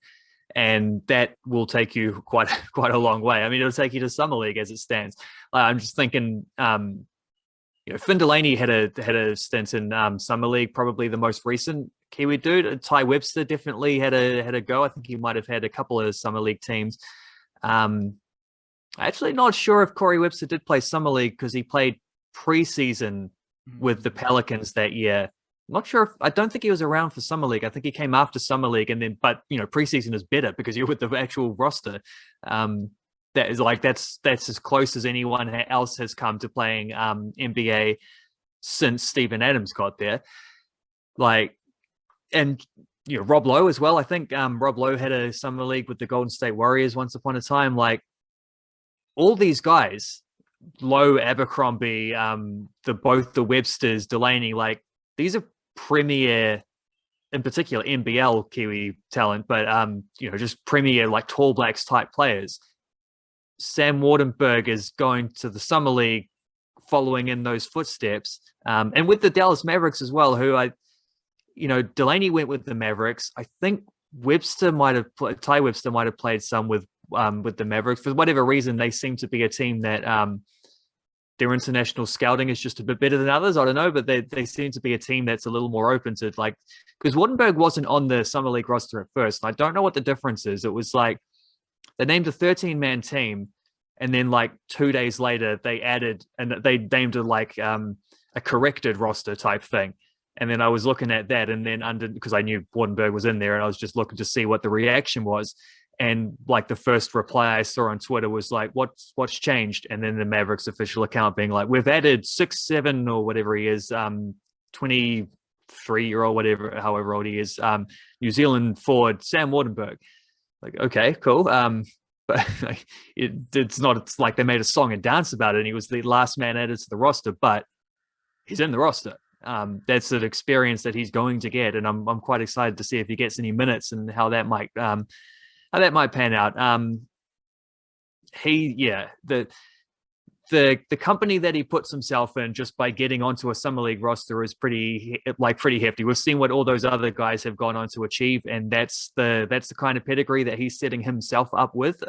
And that will take you quite a long way. I mean, it'll take you to summer league as it stands. I'm just thinking, Finn Delaney had a stint in summer league, probably the most recent Kiwi dude. Ty Webster definitely had a go. I think he might have had a couple of summer league teams. Actually not sure if Corey Webster did play summer league, because he played preseason with the Pelicans that year. Not sure I don't think he was around for summer league. I think he came after summer league, and then, but preseason is better because you're with the actual roster. That is that's as close as anyone else has come to playing NBA since Steven Adams got there. And Rob Lowe as well. I think Rob Lowe had a summer league with the Golden State Warriors once upon a time. Like, all these guys, Lowe, Abercrombie, both the Websters, Delaney, like, these are premier, in particular NBL Kiwi talent, but just premier, like, tall blacks type players. Sam Wardenberg is going to the summer league, following in those footsteps, and with the Dallas Mavericks as well, who Delaney went with the Mavericks. I think Ty Webster might have played some with the Mavericks. For whatever reason, they seem to be a team that their international scouting is just a bit better than others. I don't know, but they seem to be a team that's a little more open to, like, because Wardenberg wasn't on the summer league roster at first. And I don't know what the difference is. It was like they named a 13-man team, and then like 2 days later they added, and they named it like a corrected roster type thing. And then I was looking at that, and then because I knew Wardenberg was in there, and I was just looking to see what the reaction was. And like the first reply I saw on Twitter was like, what's changed? And then the Mavericks official account being like, we've added 6'7" or whatever he is, 23-year-old, however old he is, New Zealand forward Sam Wardenberg. Like, okay, cool. But it's like they made a song and dance about it, and he was the last man added to the roster, but he's in the roster. That's an experience that he's going to get, and I'm quite excited to see if he gets any minutes and how that might pan out. The company that he puts himself in just by getting onto a summer league roster is pretty hefty. We've seen what all those other guys have gone on to achieve, and that's the kind of pedigree that he's setting himself up with.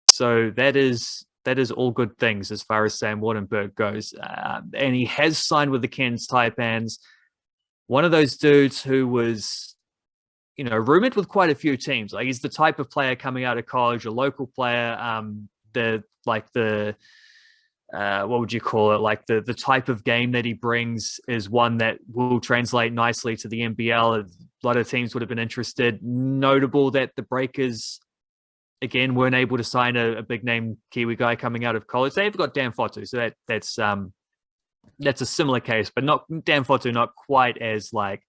So that is all good things as far as Sam Wardenberg goes. And he has signed with the Cairns Taipans, one of those dudes who was, rumored with quite a few teams. Like, he's the type of player coming out of college, a local player, what would you call it? Like the type of game that he brings is one that will translate nicely to the NBL. A lot of teams would have been interested. Notable that the Breakers, again, weren't able to sign a big name Kiwi guy coming out of college. They've got Dan Fotu, so that's a similar case, but not Dan Fotu, not quite as like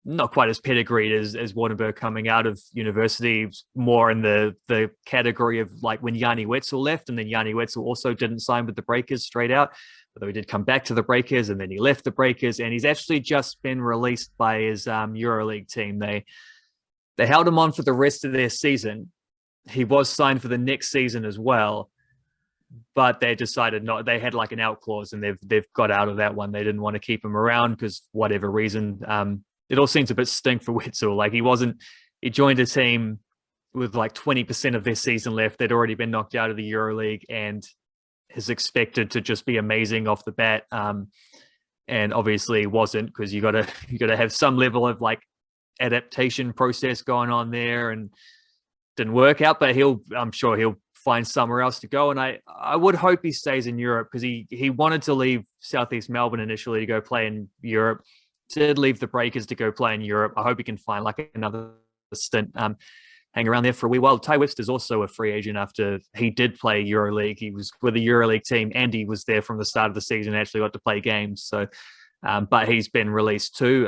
not quite as pedigreed as Wardenberg coming out of university, more in the category of like when Yanni Wetzel left, and then Yanni Wetzel also didn't sign with the Breakers straight out, although he did come back to the Breakers and then he left the Breakers, and he's actually just been released by his EuroLeague team. They held him on for the rest of their season. He was signed for the next season as well, but they decided not. They had like an out clause, and they've got out of that one. They didn't want to keep him around because whatever reason. It all seems a bit stink for Wetzel. Like he joined a team with like 20% of their season left. They'd already been knocked out of the EuroLeague and is expected to just be amazing off the bat. And obviously wasn't, because you gotta have some level of like adaptation process going on there, and didn't work out, but I'm sure he'll find somewhere else to go. And I would hope he stays in Europe, because he wanted to leave Southeast Melbourne initially to go play in Europe, did leave the Breakers to go play in Europe. I hope he can find like another stint, hang around there for a wee while. Ty Webster's also a free agent after he did play EuroLeague. He was with the EuroLeague team, and he was there from the start of the season, actually got to play games. So, but he's been released too.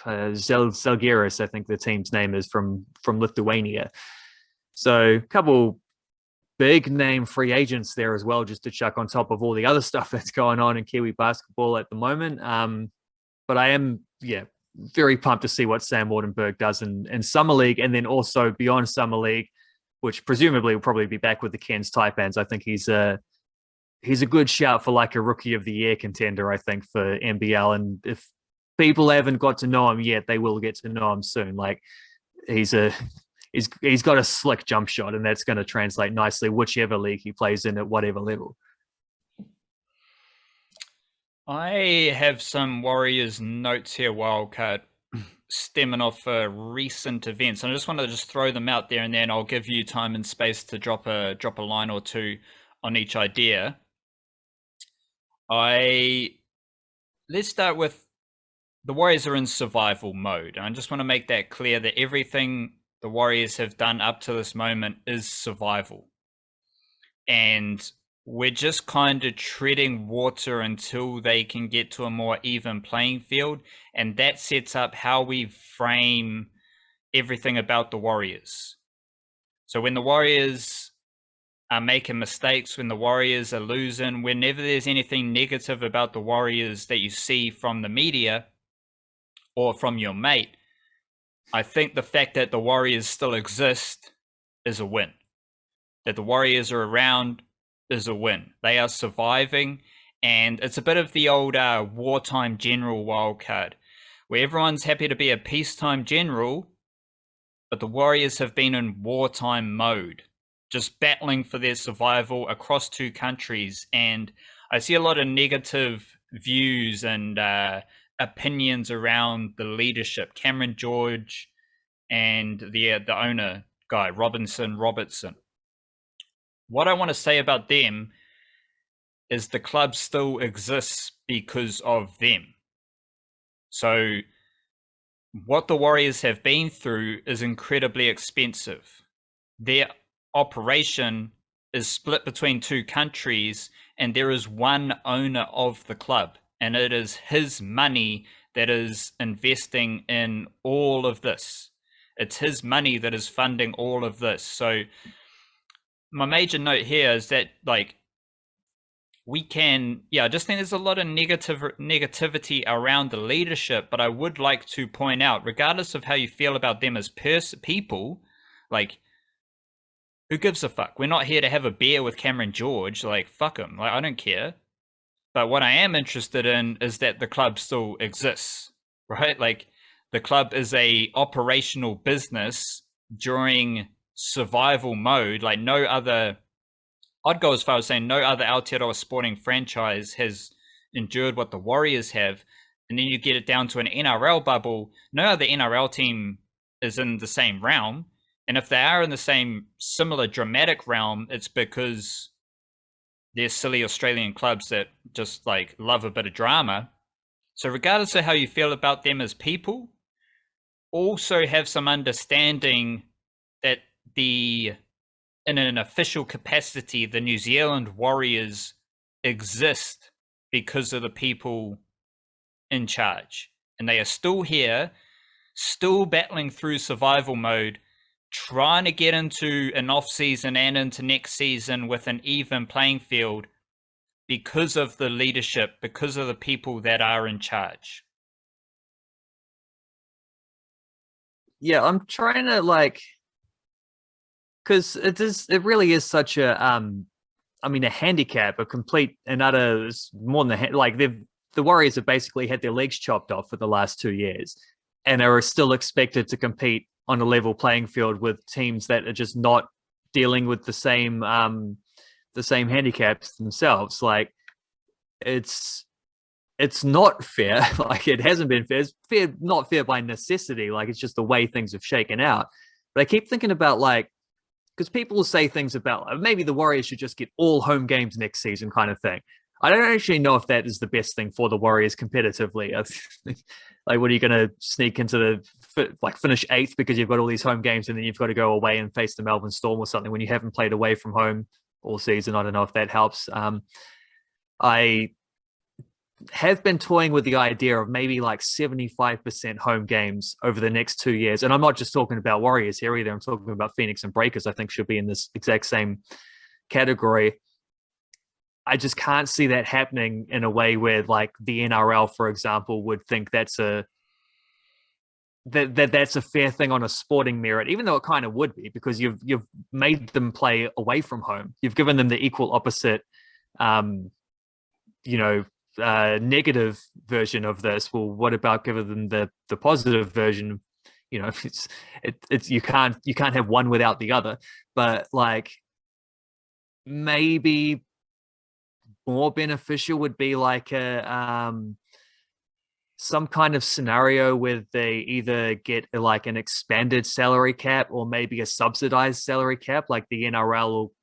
Zalgiris, I think the team's name is, from Lithuania. So a couple big name free agents there as well, just to chuck on top of all the other stuff that's going on in Kiwi basketball at the moment. But I am, very pumped to see what Sam Wardenberg does in Summer League, and then also beyond Summer League, which presumably will probably be back with the Cairns Taipans. I think he's a good shout for like a Rookie of the Year contender, I think, for NBL. And if people haven't got to know him yet, they will get to know him soon. Like he's got a slick jump shot, and that's going to translate nicely whichever league he plays in at whatever level. I have some Warriors notes here, Wildcard, stemming off recent events. I just want to throw them out there, and then I'll give you time and space to drop a line or two on each idea. Let's start with the Warriors are in survival mode. And I just want to make that clear that everything the Warriors have done up to this moment is survival. And we're just kind of treading water until they can get to a more even playing field. And that sets up how we frame everything about the Warriors. So when the Warriors are making mistakes, when the Warriors are losing, whenever there's anything negative about the Warriors that you see from the media or from your mate, I think the fact that the Warriors still exist is a win. That the Warriors are around is a win. They are surviving, and it's a bit of the old wartime general wildcard, where everyone's happy to be a peacetime general, but the Warriors have been in wartime mode, just battling for their survival across two countries. And I see a lot of negative views and opinions around the leadership, Cameron George and the owner guy, Robertson. What I want to say about them is the club still exists because of them. So what the Warriors have been through is incredibly expensive. Their operation is split between two countries, and there is one owner of the club, and it is his money that is investing in all of this. It's his money that is funding all of this. So my major note here is that, like, we can, I just think there's a lot of negativity around the leadership, but I would like to point out, regardless of how you feel about them as people, like, who gives a fuck? We're not here to have a beer with Cameron George. Like, fuck him. Like, I don't care. But what I am interested in is that the club still exists, right? Like, the club is a operational business during survival mode. Like, no other, I'd go as far as saying no other Aotearoa sporting franchise has endured what the Warriors have. And then you get it down to an NRL bubble. No other NRL team is in the same realm. And if they are in the same similar dramatic realm, it's because they're silly Australian clubs that just like love a bit of drama. So regardless of how you feel about them as people, also have some understanding that in an official capacity, the New Zealand Warriors exist because of the people in charge. and they are still here, still battling through survival mode, trying to get into an off season and into next season with an even playing field because of the leadership, because of the people that are in charge. Yeah, I'm trying to because it really is such a a handicap, a complete and utter, more than the Warriors have basically had their legs chopped off for the last 2 years and are still expected to compete on a level playing field with teams that are just not dealing with the same handicaps themselves. Like it's not fair. Like it hasn't been fair. It's fair, not fair by necessity. Like it's just the way things have shaken out. But I keep thinking about because people will say things about maybe the Warriors should just get all home games next season, kind of thing. I don't actually know if that is the best thing for the Warriors competitively. Like, what are you going to sneak into finish 8th because you've got all these home games and then you've got to go away and face the Melbourne Storm or something when you haven't played away from home all season? I don't know if that helps. I have been toying with the idea of maybe 75% home games over the next 2 years. And I'm not just talking about Warriors here either. I'm talking about Phoenix and Breakers. I think should be in this exact same category. I just can't see that happening in a way where the NRL, for example, would think that's a fair thing on a sporting merit, even though it kind of would be, because you've made them play away from home. You've given them the equal opposite, negative version of this. Well, what about giving them the positive version? It's you can't have one without the other. But maybe more beneficial would be some kind of scenario where they either get an expanded salary cap or maybe a subsidized salary cap, like the NRL will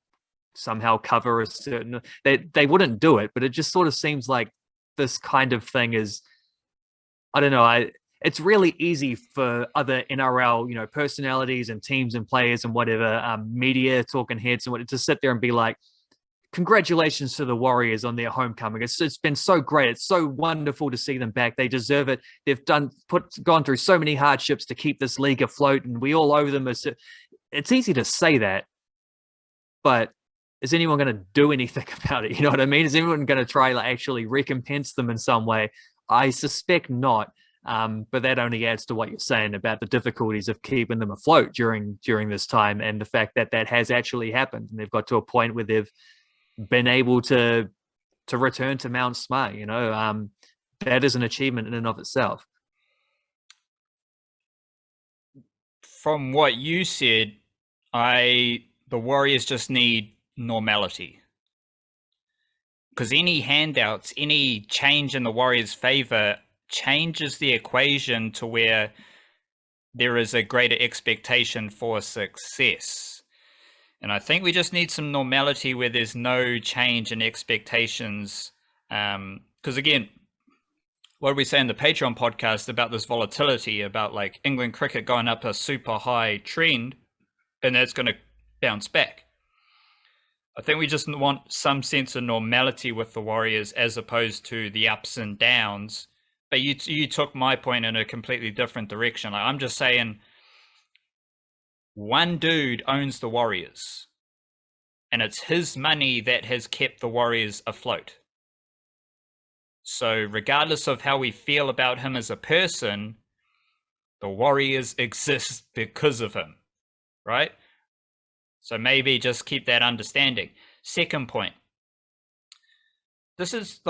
somehow cover a certain. They wouldn't do it, but it just sort of seems like this kind of thing is, I don't know. It's really easy for other NRL, personalities and teams and players and whatever, media talking heads and what, to sit there and be like, congratulations to the Warriors on their homecoming. It's been so great. It's so wonderful to see them back. They deserve it. They've gone through so many hardships to keep this league afloat, and we all owe them. It's easy to say that, but is anyone going to do anything about it? You know what I mean? Is anyone going to try actually recompense them in some way? I suspect not. But that only adds to what you're saying about the difficulties of keeping them afloat during this time, and the fact that has actually happened, and they've got to a point where they've been able to return to Mount Smart. That is an achievement in and of itself. From what you said, the Warriors just need normality. Because any handouts, any change in the Warriors' favor changes the equation to where there is a greater expectation for success. And I think we just need some normality where there's no change in expectations. Because again, what did we say in the Patreon podcast about this volatility, about England cricket going up a super high trend and that's going to bounce back? I think we just want some sense of normality with the Warriors as opposed to the ups and downs. But you took my point in a completely different direction. I'm just saying, one dude owns the Warriors, and it's his money that has kept the Warriors afloat. So regardless of how we feel about him as a person, the Warriors exist because of him, right? So maybe just keep that understanding. Second point. This is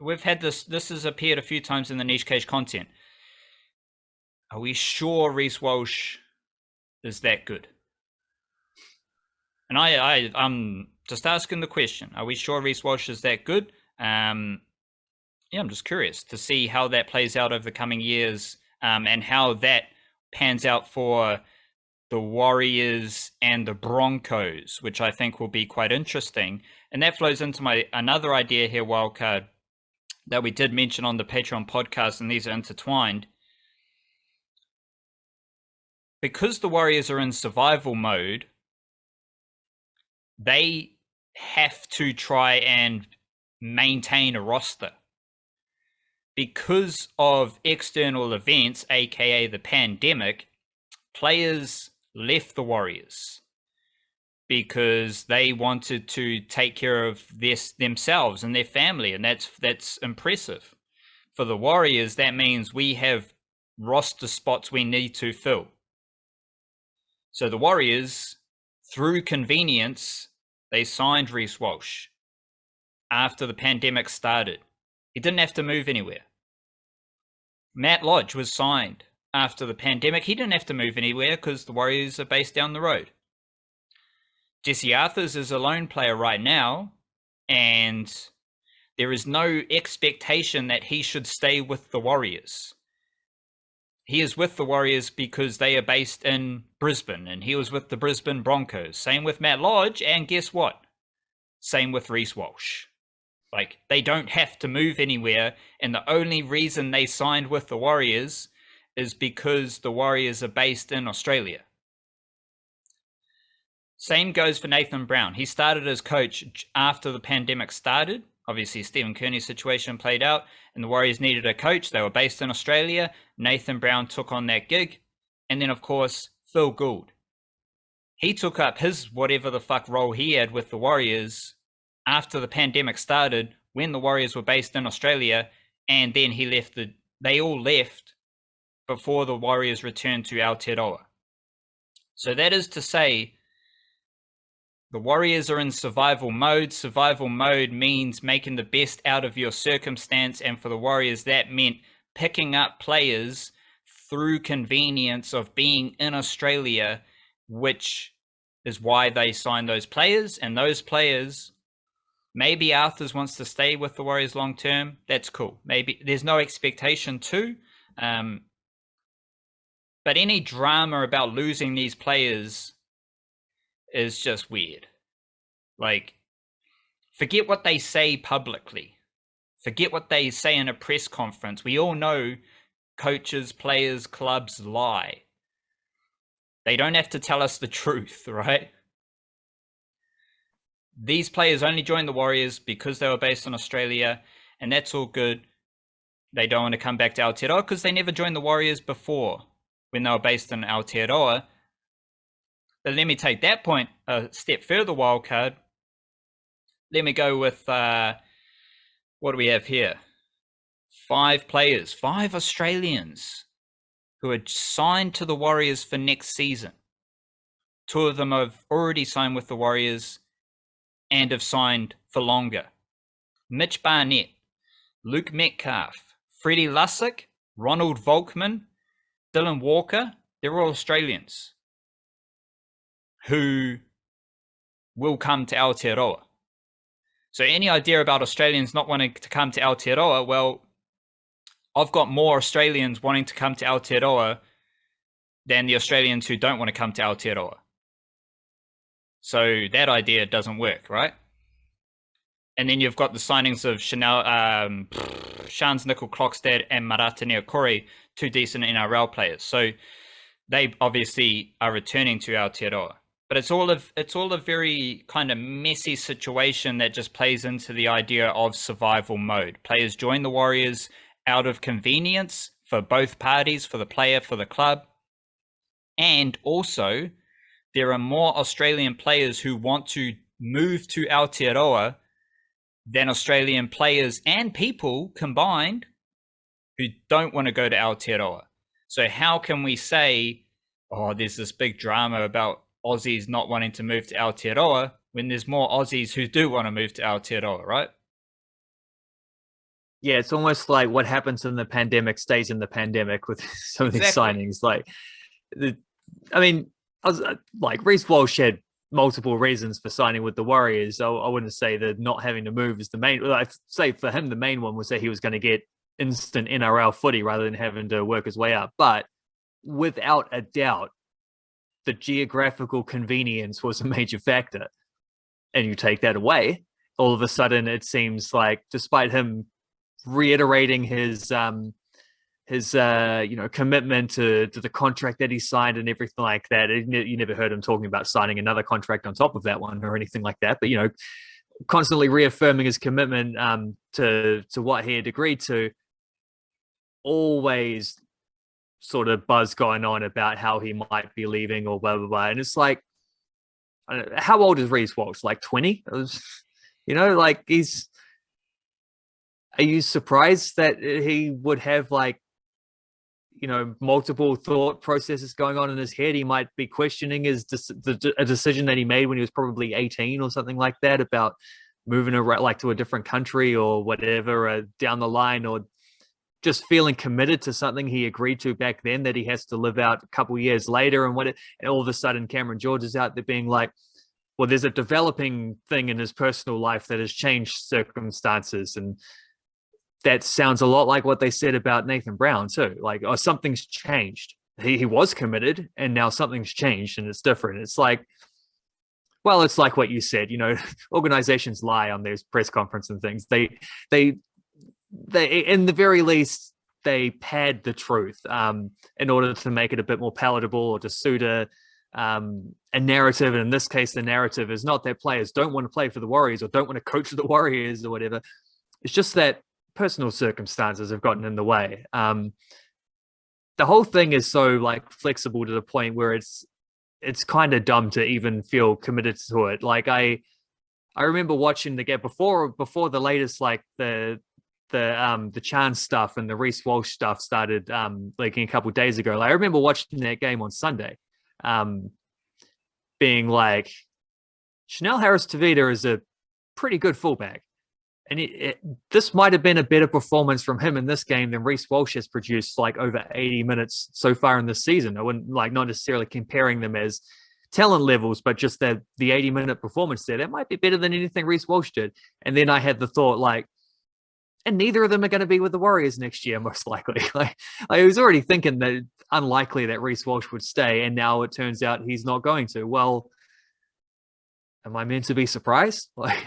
we've had this has appeared a few times in the Niche Cage content. Are we sure Reece Walsh is that good? And I'm just asking the question. Are we sure Reece Walsh is that good? I'm just curious to see how that plays out over the coming years, and how that pans out for the Warriors and the Broncos, which I think will be quite interesting. And that flows into another idea here, Wildcard, that we did mention on the Patreon podcast, and these are intertwined. Because the Warriors are in survival mode, they have to try and maintain a roster. because of external events, aka the pandemic, players left the Warriors because they wanted to take care of themselves and their family, and that's impressive. For the Warriors, that means we have roster spots we need to fill. So the Warriors, through convenience, they signed Reece Walsh after the pandemic started. He didn't have to move anywhere. Matt Lodge was signed after the pandemic. He didn't have to move anywhere because the Warriors are based down the road. Jesse Arthurs is a lone player right now, and there is no expectation that he should stay with the Warriors. He is with the Warriors because they are based in Brisbane, and he was with the Brisbane Broncos. Same with Matt Lodge, and guess what? Same with Reece Walsh. Like, they don't have to move anywhere, and the only reason they signed with the Warriors is because the Warriors are based in Australia. Same goes for Nathan Brown. He started as coach after the pandemic started. Obviously, Stephen Kearney's situation played out, and the Warriors needed a coach. They were based in Australia. Nathan Brown took on that gig. And then, of course, Phil Gould. He took up his whatever the fuck role he had with the Warriors after the pandemic started, when the Warriors were based in Australia, and then he left they all left before the Warriors returned to Aotearoa. So that is to say, the Warriors are in survival mode. Survival mode means making the best out of your circumstance, and for the Warriors, that meant picking up players through convenience of being in Australia, which is why they signed those players. And those players, maybe Arthurs wants to stay with the Warriors long term. That's cool. Maybe there's no expectation to. But any drama about losing these players is just weird. Like, forget what they say publicly. Forget what they say in a press conference. We all know coaches, players, clubs lie. They don't have to tell us the truth, right? These players only joined the Warriors because they were based in Australia, and that's all good. They don't want to come back to Aotearoa because they never joined the Warriors before when they were based in Aotearoa. But let me take that point a step further, wildcard. Let me go with, what do we have here? 5 players, 5 Australians who are signed to the Warriors for next season. 2 of them have already signed with the Warriors and have signed for longer. Mitch Barnett, Luke Metcalf, Freddie Lussick, Ronald Volkman, Dylan Walker, they're all Australians who will come to Aotearoa. So any idea about Australians not wanting to come to Aotearoa, well, I've got more Australians wanting to come to Aotearoa than the Australians who don't want to come to Aotearoa. So that idea doesn't work, right? And then you've got the signings of Shans Nickel-Klokstad and Maratinea Corey, 2 decent NRL players. So they obviously are returning to Aotearoa. But it's all a very kind of messy situation that just plays into the idea of survival mode. Players join the Warriors out of convenience for both parties, for the player, for the club. And also, there are more Australian players who want to move to Aotearoa than Australian players and people combined who don't want to go to Aotearoa. So how can we say, oh, there's this big drama about Aussies not wanting to move to Aotearoa when there's more Aussies who do want to move to Aotearoa, right? Yeah, it's almost like what happens in the pandemic stays in the pandemic with some of these signings. Like, Reece Walsh had multiple reasons for signing with the Warriors. I wouldn't say that not having to move is the main. I'd say for him, the main one was that he was going to get instant NRL footy rather than having to work his way up. But without a doubt, the geographical convenience was a major factor. And you take that away, all of a sudden it seems like, despite him reiterating his commitment to the contract that he signed and everything like that, you never heard him talking about signing another contract on top of that one or anything like that. But constantly reaffirming his commitment to what he had agreed to. always sort of buzz going on about how he might be leaving or blah blah blah, and it's like, I don't know, how old is Reece Walsh? Like 20? Like he's. Are you surprised that he would have like, multiple thought processes going on in his head? He might be questioning a decision that he made when he was probably 18 or something like that about moving around, like to a different country or whatever, down the line, or just feeling committed to something he agreed to back then that he has to live out a couple years later. And all of a sudden Cameron George is out there being like, well, there's a developing thing in his personal life that has changed circumstances. And that sounds a lot like what they said about Nathan Brown too. Like, oh, something's changed. He was committed and now something's changed and it's different. It's like, well, it's like what you said, organizations lie on their press conference and things. They, in the very least, they pad the truth in order to make it a bit more palatable or to suit a narrative. And in this case, the narrative is not that players don't want to play for the Warriors or don't want to coach the Warriors or whatever. It's just that personal circumstances have gotten in the way. The whole thing is so like flexible to the point where it's kind of dumb to even feel committed to it. Like I remember watching the game before the latest, like the Chance stuff and the Reece Walsh stuff started leaking a couple of days ago. Like, I remember watching that game on Sunday, being like, Chanel Harris-Tavita is a pretty good fullback. And this might have been a better performance from him in this game than Reece Walsh has produced like over 80 minutes so far in this season. I wouldn't like, not necessarily comparing them as talent levels, but just the 80-minute performance there, that might be better than anything Reece Walsh did. And then I had the thought like, and neither of them are going to be with the Warriors next year, most likely. Like, I was already thinking that unlikely that Reece Walsh would stay, and now it turns out he's not going to. Well, am I meant to be surprised? Like,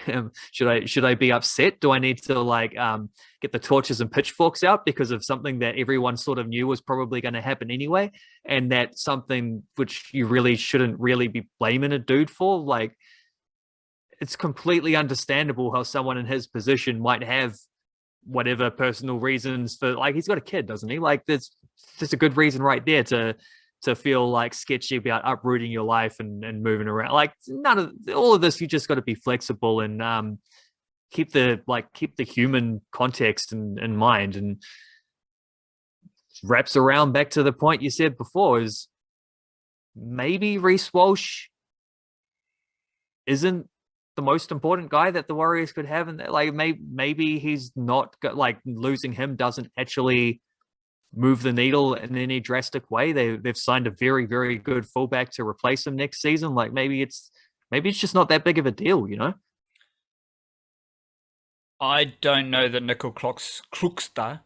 should I be upset? Do I need to like get the torches and pitchforks out because of something that everyone sort of knew was probably going to happen anyway, and that's something which you really shouldn't really be blaming a dude for? Like, it's completely understandable how someone in his position might have whatever personal reasons for, like, he's got a kid, doesn't he? Like, there's a good reason right there to feel like sketchy about uprooting your life and moving around. Like, all of this, you just got to be flexible and keep the human context in mind. And wraps around back to the point you said before, is maybe Reece Walsh isn't the most important guy that the Warriors could have, and like maybe he's not, like, losing him doesn't actually move the needle in any drastic way. They've signed a very, very good fullback to replace him next season. Like, maybe it's just not that big of a deal, I don't know that Nickel Kluxta.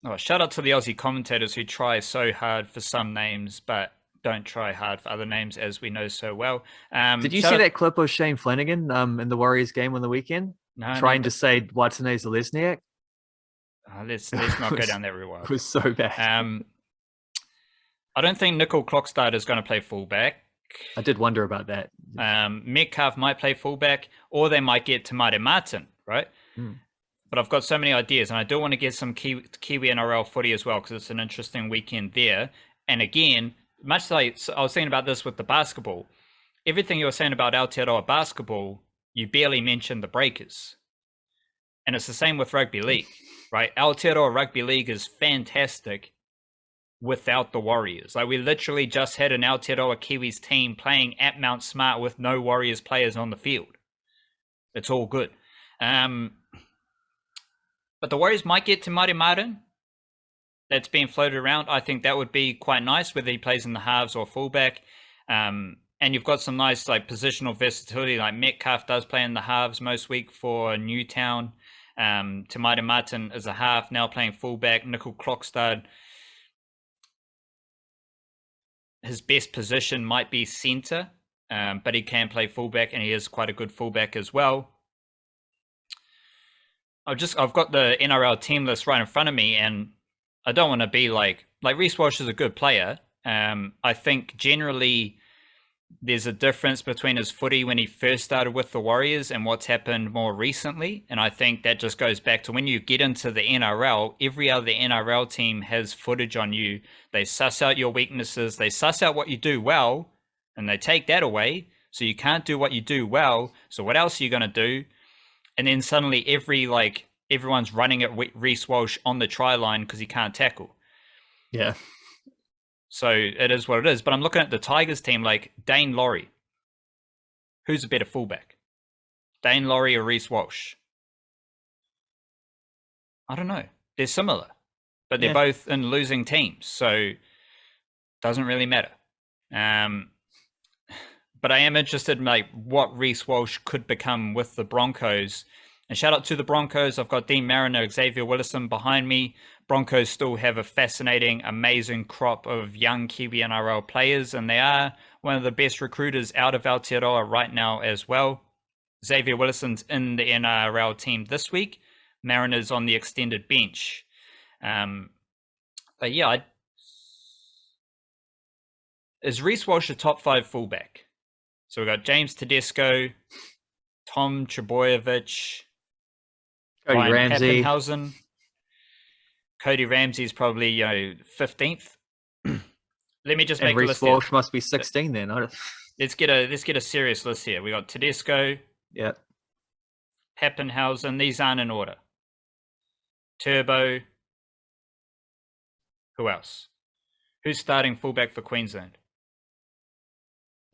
Oh, shout out to the Aussie commentators who try so hard for some names, but don't try hard for other names, as we know so well. Did you see that clip of Shane Flanagan in the Warriors game on the weekend? No, trying to say Watanabe Zelesniak? Let's not go down that route. It was so bad. I don't think Nickel Klokstad is going to play fullback. I did wonder about that. Metcalf might play fullback, or they might get Tamari Martin, right? But I've got so many ideas, and I do want to get some Kiwi-NRL footy as well, because it's an interesting weekend there. And again, much like I was saying about this with the basketball, everything you were saying about Aotearoa basketball, you barely mentioned the Breakers. And it's the same with rugby league, right? Aotearoa rugby league is fantastic without the Warriors. Like, we literally just had an Aotearoa Kiwis team playing at Mount Smart with no Warriors players on the field. It's all good. But the Warriors might get to Tamari Martin. That's been floated around. I think that would be quite nice, whether he plays in the halves or fullback. And you've got some nice, like, positional versatility. Like, Metcalf does play in the halves most week for Newtown. Tamari Martin is a half, now playing fullback. Nickel Klokstad, his best position might be centre, but he can play fullback, and he is quite a good fullback as well. I've got the NRL team list right in front of me, and I don't want to be like Reece Walsh is a good player. I think generally there's a difference between his footy when he first started with the Warriors and what's happened more recently. And I think that just goes back to when you get into the NRL, every other NRL team has footage on you. They suss out your weaknesses, they suss out what you do well, and they take that away. So you can't do what you do well. So what else are you going to do? And then suddenly everyone's running at Reece Walsh on the try line because he can't tackle. Yeah. So it is what it is. But I'm looking at the Tigers team, like Dane Laurie. Who's a better fullback? Dane Laurie or Reece Walsh? I don't know. They're similar, but they're both in losing teams, so doesn't really matter. But I am interested in like what Reece Walsh could become with the Broncos. And shout out to the Broncos. I've got Dean Mariner, Xavier Willison behind me. Broncos still have a fascinating, amazing crop of young Kiwi-NRL players, and they are one of the best recruiters out of Aotearoa right now as well. Xavier Willison's in the NRL team this week. Mariner's on the extended bench. But yeah, is Reece Walsh a top 5 fullback? So we've got James Tedesco, Tom Trbojevic, Cody Ramsey. Pappenhausen. Cody Ramsey's probably 15th. Let me just make a list. Reece Walsh must be 16 then. Let's get a serious list here. We got Tedesco. Yeah. Pappenhausen. These aren't in order. Turbo. Who else? Who's starting fullback for Queensland?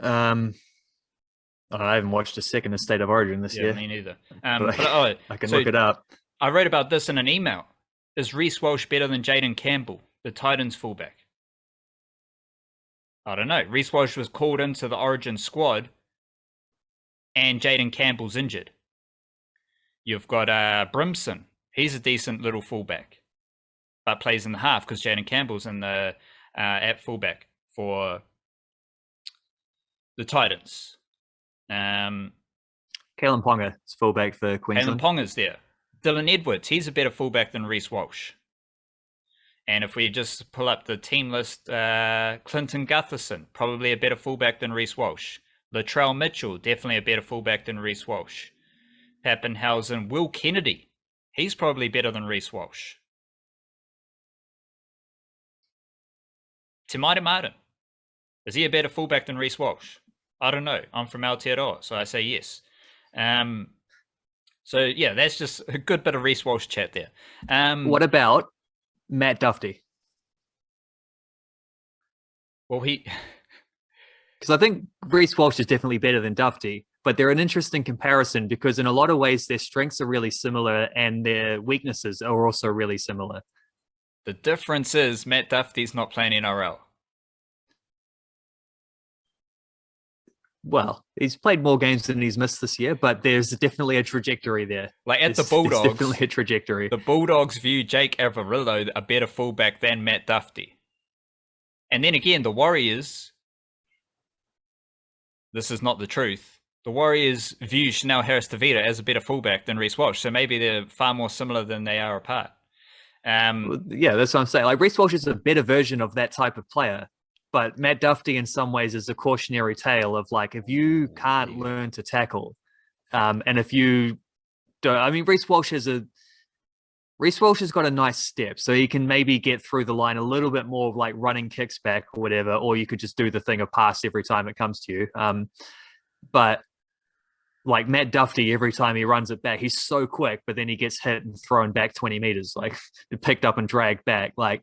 I haven't watched a second of State of Origin this year. Me neither. I can look it up. I wrote about this in an email. Is Reece Walsh better than Jaden Campbell, the Titans fullback? I don't know. Reece Walsh was called into the Origin squad and Jaden Campbell's injured. You've got Brimson. He's a decent little fullback, but plays in the half because Jaden Campbell's in the at fullback for the Titans. Kalen Ponga is fullback for Queensland. Kalen Ponga's there. Dylan Edwards, he's a better fullback than Reece Walsh. And if we just pull up the team list, Clinton Gutherson, probably a better fullback than Reece Walsh. Latrell Mitchell, definitely a better fullback than Reece Walsh. Pappenhausen, Will Kennedy, he's probably better than Reece Walsh. Te Maire Martin, is he a better fullback than Reece Walsh? I don't know. I'm from Aotearoa, so I say yes. So yeah, that's just a good bit of Reece Walsh chat there. What about Matt Duffy? Well, because I think Reece Walsh is definitely better than Duffy, but they're an interesting comparison because in a lot of ways their strengths are really similar and their weaknesses are also really similar. The difference is Matt Duffy's not playing NRL. Well, he's played more games than he's missed this year, but there's definitely a trajectory there. Like at the Bulldogs, there's definitely a trajectory. The Bulldogs view Jake Averillo a better fullback than Matt Duffy. And then again, the Warriors, this is not the truth. The Warriors view Chanel Harris-Tavita as a better fullback than Reece Walsh. So maybe they're far more similar than they are apart. Yeah, that's what I'm saying. Like Reece Walsh is a better version of that type of player. But Matt Duffy, in some ways, is a cautionary tale of like, if you can't learn to tackle, and if you don't, I mean, Reece Walsh has got a nice step, so he can maybe get through the line a little bit more of like running kicks back or whatever, or you could just do the thing of pass every time it comes to you. But like Matt Duffy, every time he runs it back, he's so quick, but then he gets hit and thrown back 20 meters, like picked up and dragged back, like.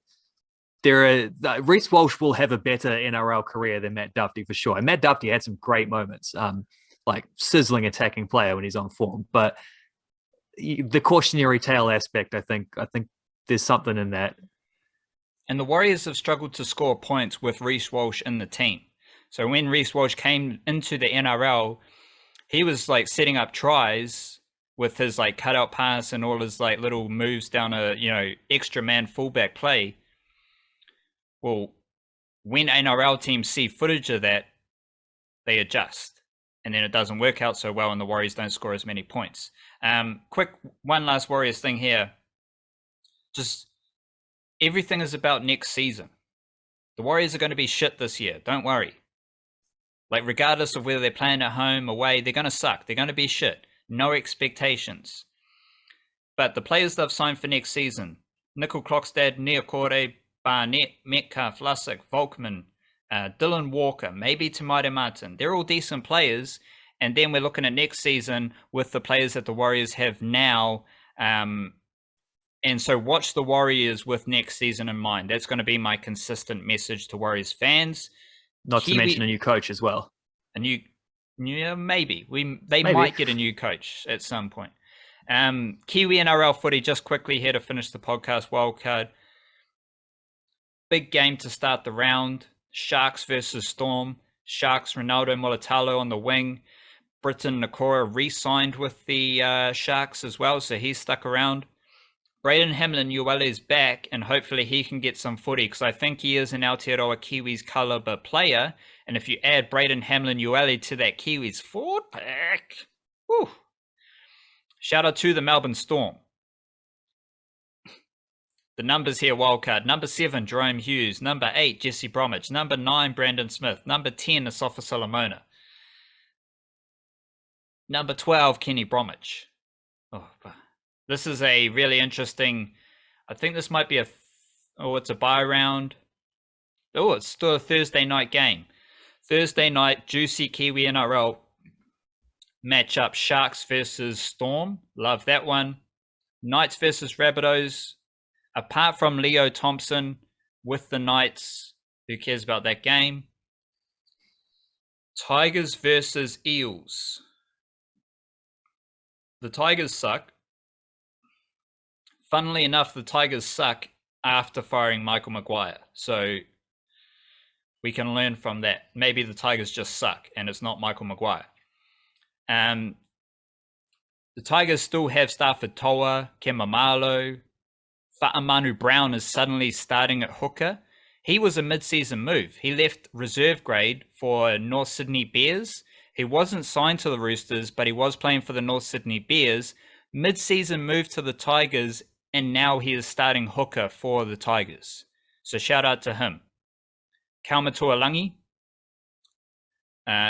Reece Walsh will have a better NRL career than Matt Duffy for sure. And Matt Duffy had some great moments, like sizzling attacking player when he's on form. But the cautionary tale aspect, I think there's something in that. And the Warriors have struggled to score points with Reece Walsh in the team. So when Reece Walsh came into the NRL, he was like setting up tries with his like cutout pass and all his like little moves down a extra man fullback play. Well, when NRL teams see footage of that, they adjust. And then it doesn't work out so well and the Warriors don't score as many points. Quick, one last Warriors thing here. Just everything is about next season. The Warriors are going to be shit this year. Don't worry. Like, regardless of whether they're playing at home, away, they're going to suck. They're going to be shit. No expectations. But the players they've signed for next season, Nickel Klokstad, Niokore, Barnett, Metcalf, Lussick, Volkman, Dylan Walker, maybe Tamari Martin. They're all decent players. And then we're looking at next season with the players that the Warriors have now. And so watch the Warriors with next season in mind. That's going to be my consistent message to Warriors fans. Not to mention a new coach as well. Maybe. They might get a new coach at some point. Kiwi-NRL footy, just quickly here to finish the podcast. Wildcard. Big game to start the round. Sharks versus Storm. Sharks, Ronaldo Mulatalo on the wing. Britton Nakora re-signed with the Sharks as well, so he's stuck around. Braden Hamlin-Uele is back, and hopefully he can get some footy, because I think he is an Aotearoa Kiwis caliber player, and if you add Braden Hamlin-Uele to that Kiwis forward pack, whew. Shout out to the Melbourne Storm. The numbers here, wildcard. Number 7, Jerome Hughes. Number 8, Jesse Bromwich. Number 9, Brandon Smith. Number 10, Asafa Solomona. Number 12, Kenny Bromwich. Oh, this is a really interesting. I think this might be it's a bye round. Oh, it's still a Thursday night game. Thursday night, juicy Kiwi-NRL matchup. Sharks versus Storm. Love that one. Knights versus Rabbitohs. Apart from Leo Thompson with the Knights, who cares about that game? Tigers versus Eels. The Tigers suck. Funnily enough, the Tigers suck after firing Michael Maguire. So we can learn from that. Maybe the Tigers just suck and it's not Michael Maguire. The Tigers still have Stafford Toa, Kemamalo. Fa'amanu Brown is suddenly starting at hooker. He was a mid-season move. He left reserve grade for North Sydney Bears. He wasn't signed to the Roosters, but he was playing for the North Sydney Bears. Mid-season move to the Tigers, and now he is starting hooker for the Tigers. So shout out to him. Kauma Tuolangi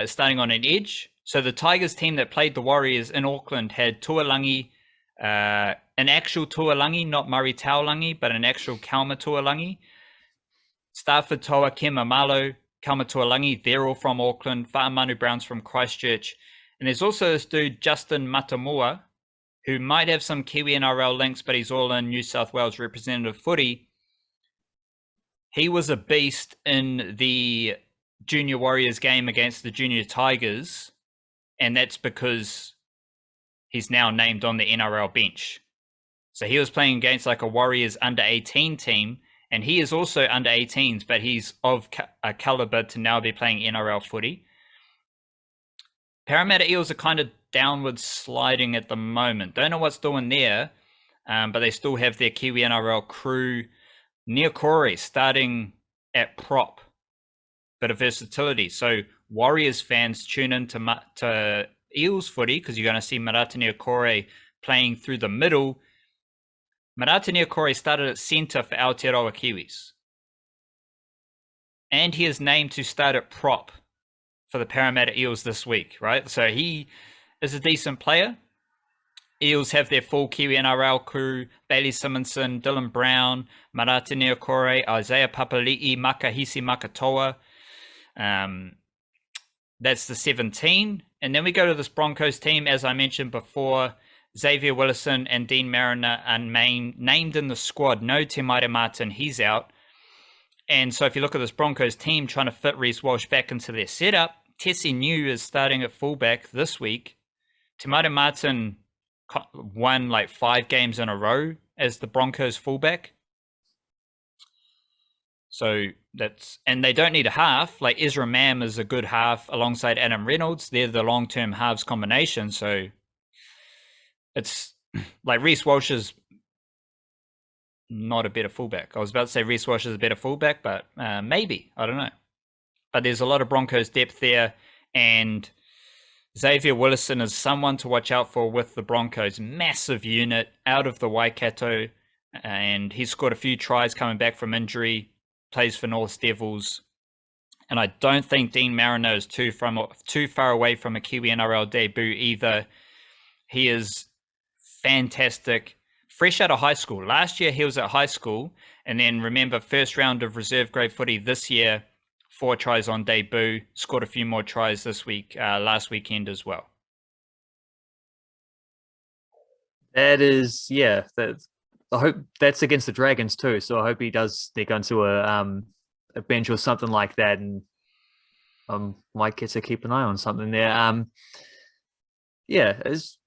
starting on an edge. So the Tigers team that played the Warriors in Auckland had Tuolangi, an actual Tuolangi, not Murray Taulangi, but an actual Kauma Tuolangi. Stafford Toa, Kemamalo, Kauma Tuolangi, they're all from Auckland. Fa'amanu Brown's from Christchurch. And there's also this dude, Justin Matamua, who might have some Kiwi-NRL links, but he's all in New South Wales representative footy. He was a beast in the Junior Warriors game against the Junior Tigers, and that's because he's now named on the NRL bench. So he was playing against like a Warriors under-18 team, and he is also under-18s, but he's of a caliber to now be playing NRL footy. Parramatta Eels are kind of downward sliding at the moment. Don't know what's doing there, but they still have their Kiwi-NRL crew. Niokore starting at prop. Bit of versatility. So Warriors fans tune in to Eels footy because you're going to see Marata Niokore playing through the middle. Marata Niokore started at centre for Aotearoa Kiwis. And he is named to start at prop for the Parramatta Eels this week, right? So he is a decent player. Eels have their full Kiwi-NRL crew: Bailey Simonson, Dylan Brown, Marata Niokore, Isaiah Papali'i, Makahisi Makatoa. That's the 17. And then we go to this Broncos team, as I mentioned before. Xavier Willison and Dean Mariner are named in the squad. No Te Maire Martin, he's out. And so if you look at this Broncos team trying to fit Reece Walsh back into their setup, Tessie New is starting at fullback this week. Te Maire Martin won like 5 games in a row as the Broncos fullback. So and they don't need a half. Like Ezra Mam is a good half alongside Adam Reynolds. They're the long-term halves combination. So it's like Reece Walsh is not a better fullback. I was about to say Reece Walsh is a better fullback, but maybe. I don't know. But there's a lot of Broncos depth there. And Xavier Willison is someone to watch out for with the Broncos. Massive unit out of the Waikato. And he scored a few tries coming back from injury. Plays for North Devils. And I don't think Dean Mariner is too far away from a Kiwi NRL debut either. He is fantastic. Fresh out of high school. Last year he was at high school, and then remember, first round of reserve grade footy this year, 4 tries on debut, scored a few more tries this week, last weekend as well. That is, yeah. I hope that's against the Dragons too. So I hope he does sneak onto a bench or something like that, and might get to keep an eye on something there. Yeah, it's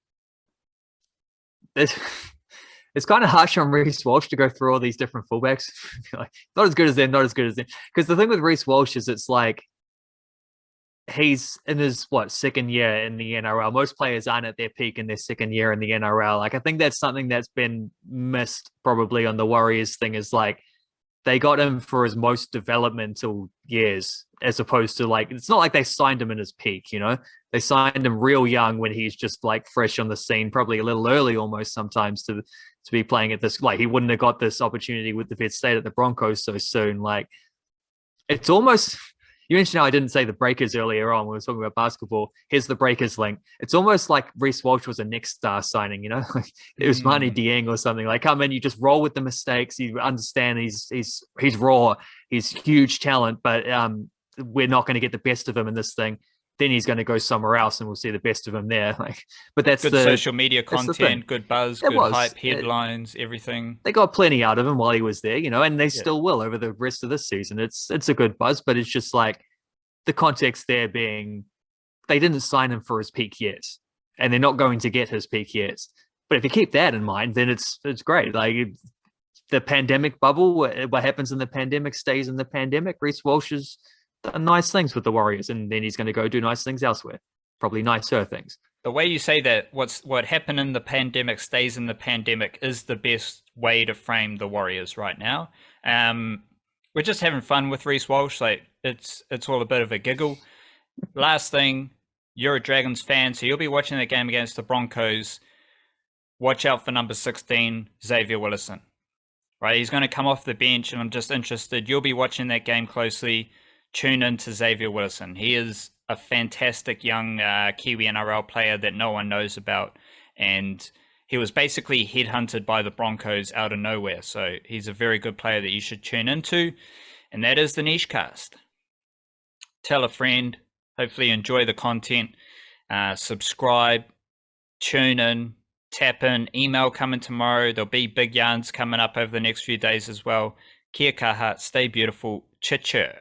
it's kind of harsh on Reece Walsh to go through all these different fullbacks. Like, not as good as them, not as good as them. Because the thing with Reece Walsh is it's like he's in his second year in the NRL. Most players aren't at their peak in their second year in the NRL. Like I think that's something that's been missed probably on the Warriors thing is like they got him for his most developmental years, as opposed to like it's not like they signed him in his peak, you know. They signed him real young when he's just like fresh on the scene, probably a little early almost sometimes to be playing at this. Like he wouldn't have got this opportunity with the Vet State at the Broncos so soon. Like it's almost. You mentioned how I didn't say the Breakers earlier on when we were talking about basketball. Here's the Breakers link. It's almost like Reece Walsh was a next star signing, you know? It was Manny Dieng or something. Like, come in, you just roll with the mistakes. You understand he's raw. He's huge talent, but we're not going to get the best of him in this thing. Then he's going to go somewhere else, and we'll see the best of him there. Like, but that's good social media content, good buzz, good hype, headlines, everything. They got plenty out of him while he was there, you know, and they still will over the rest of this season. It's a good buzz, but it's just like the context there being they didn't sign him for his peak years, and they're not going to get his peak years. But if you keep that in mind, then it's great. Like the pandemic bubble, what happens in the pandemic stays in the pandemic. Reece Walsh has done nice things with the Warriors, and then he's going to go do nice things elsewhere, probably nicer things. The way you say that, what happened in the pandemic stays in the pandemic is the best way to frame the Warriors right now. We're just having fun with Reece Walsh. Like it's all a bit of a giggle. Last thing, you're a Dragons fan, so you'll be watching that game against the Broncos. Watch out for number 16, Xavier Willison. Right, he's going to come off the bench, and I'm just interested. You'll be watching that game closely. Tune in to Xavier Willison. He is a fantastic young Kiwi NRL player that no one knows about, and he was basically headhunted by the Broncos out of nowhere. So he's a very good player that you should tune into, and that is the Niche Cast. Tell a friend. Hopefully enjoy the content. Subscribe, tune in, tap in, email coming tomorrow. There'll be big yarns coming up over the next few days as well. Kia kaha, stay beautiful, chit-chir.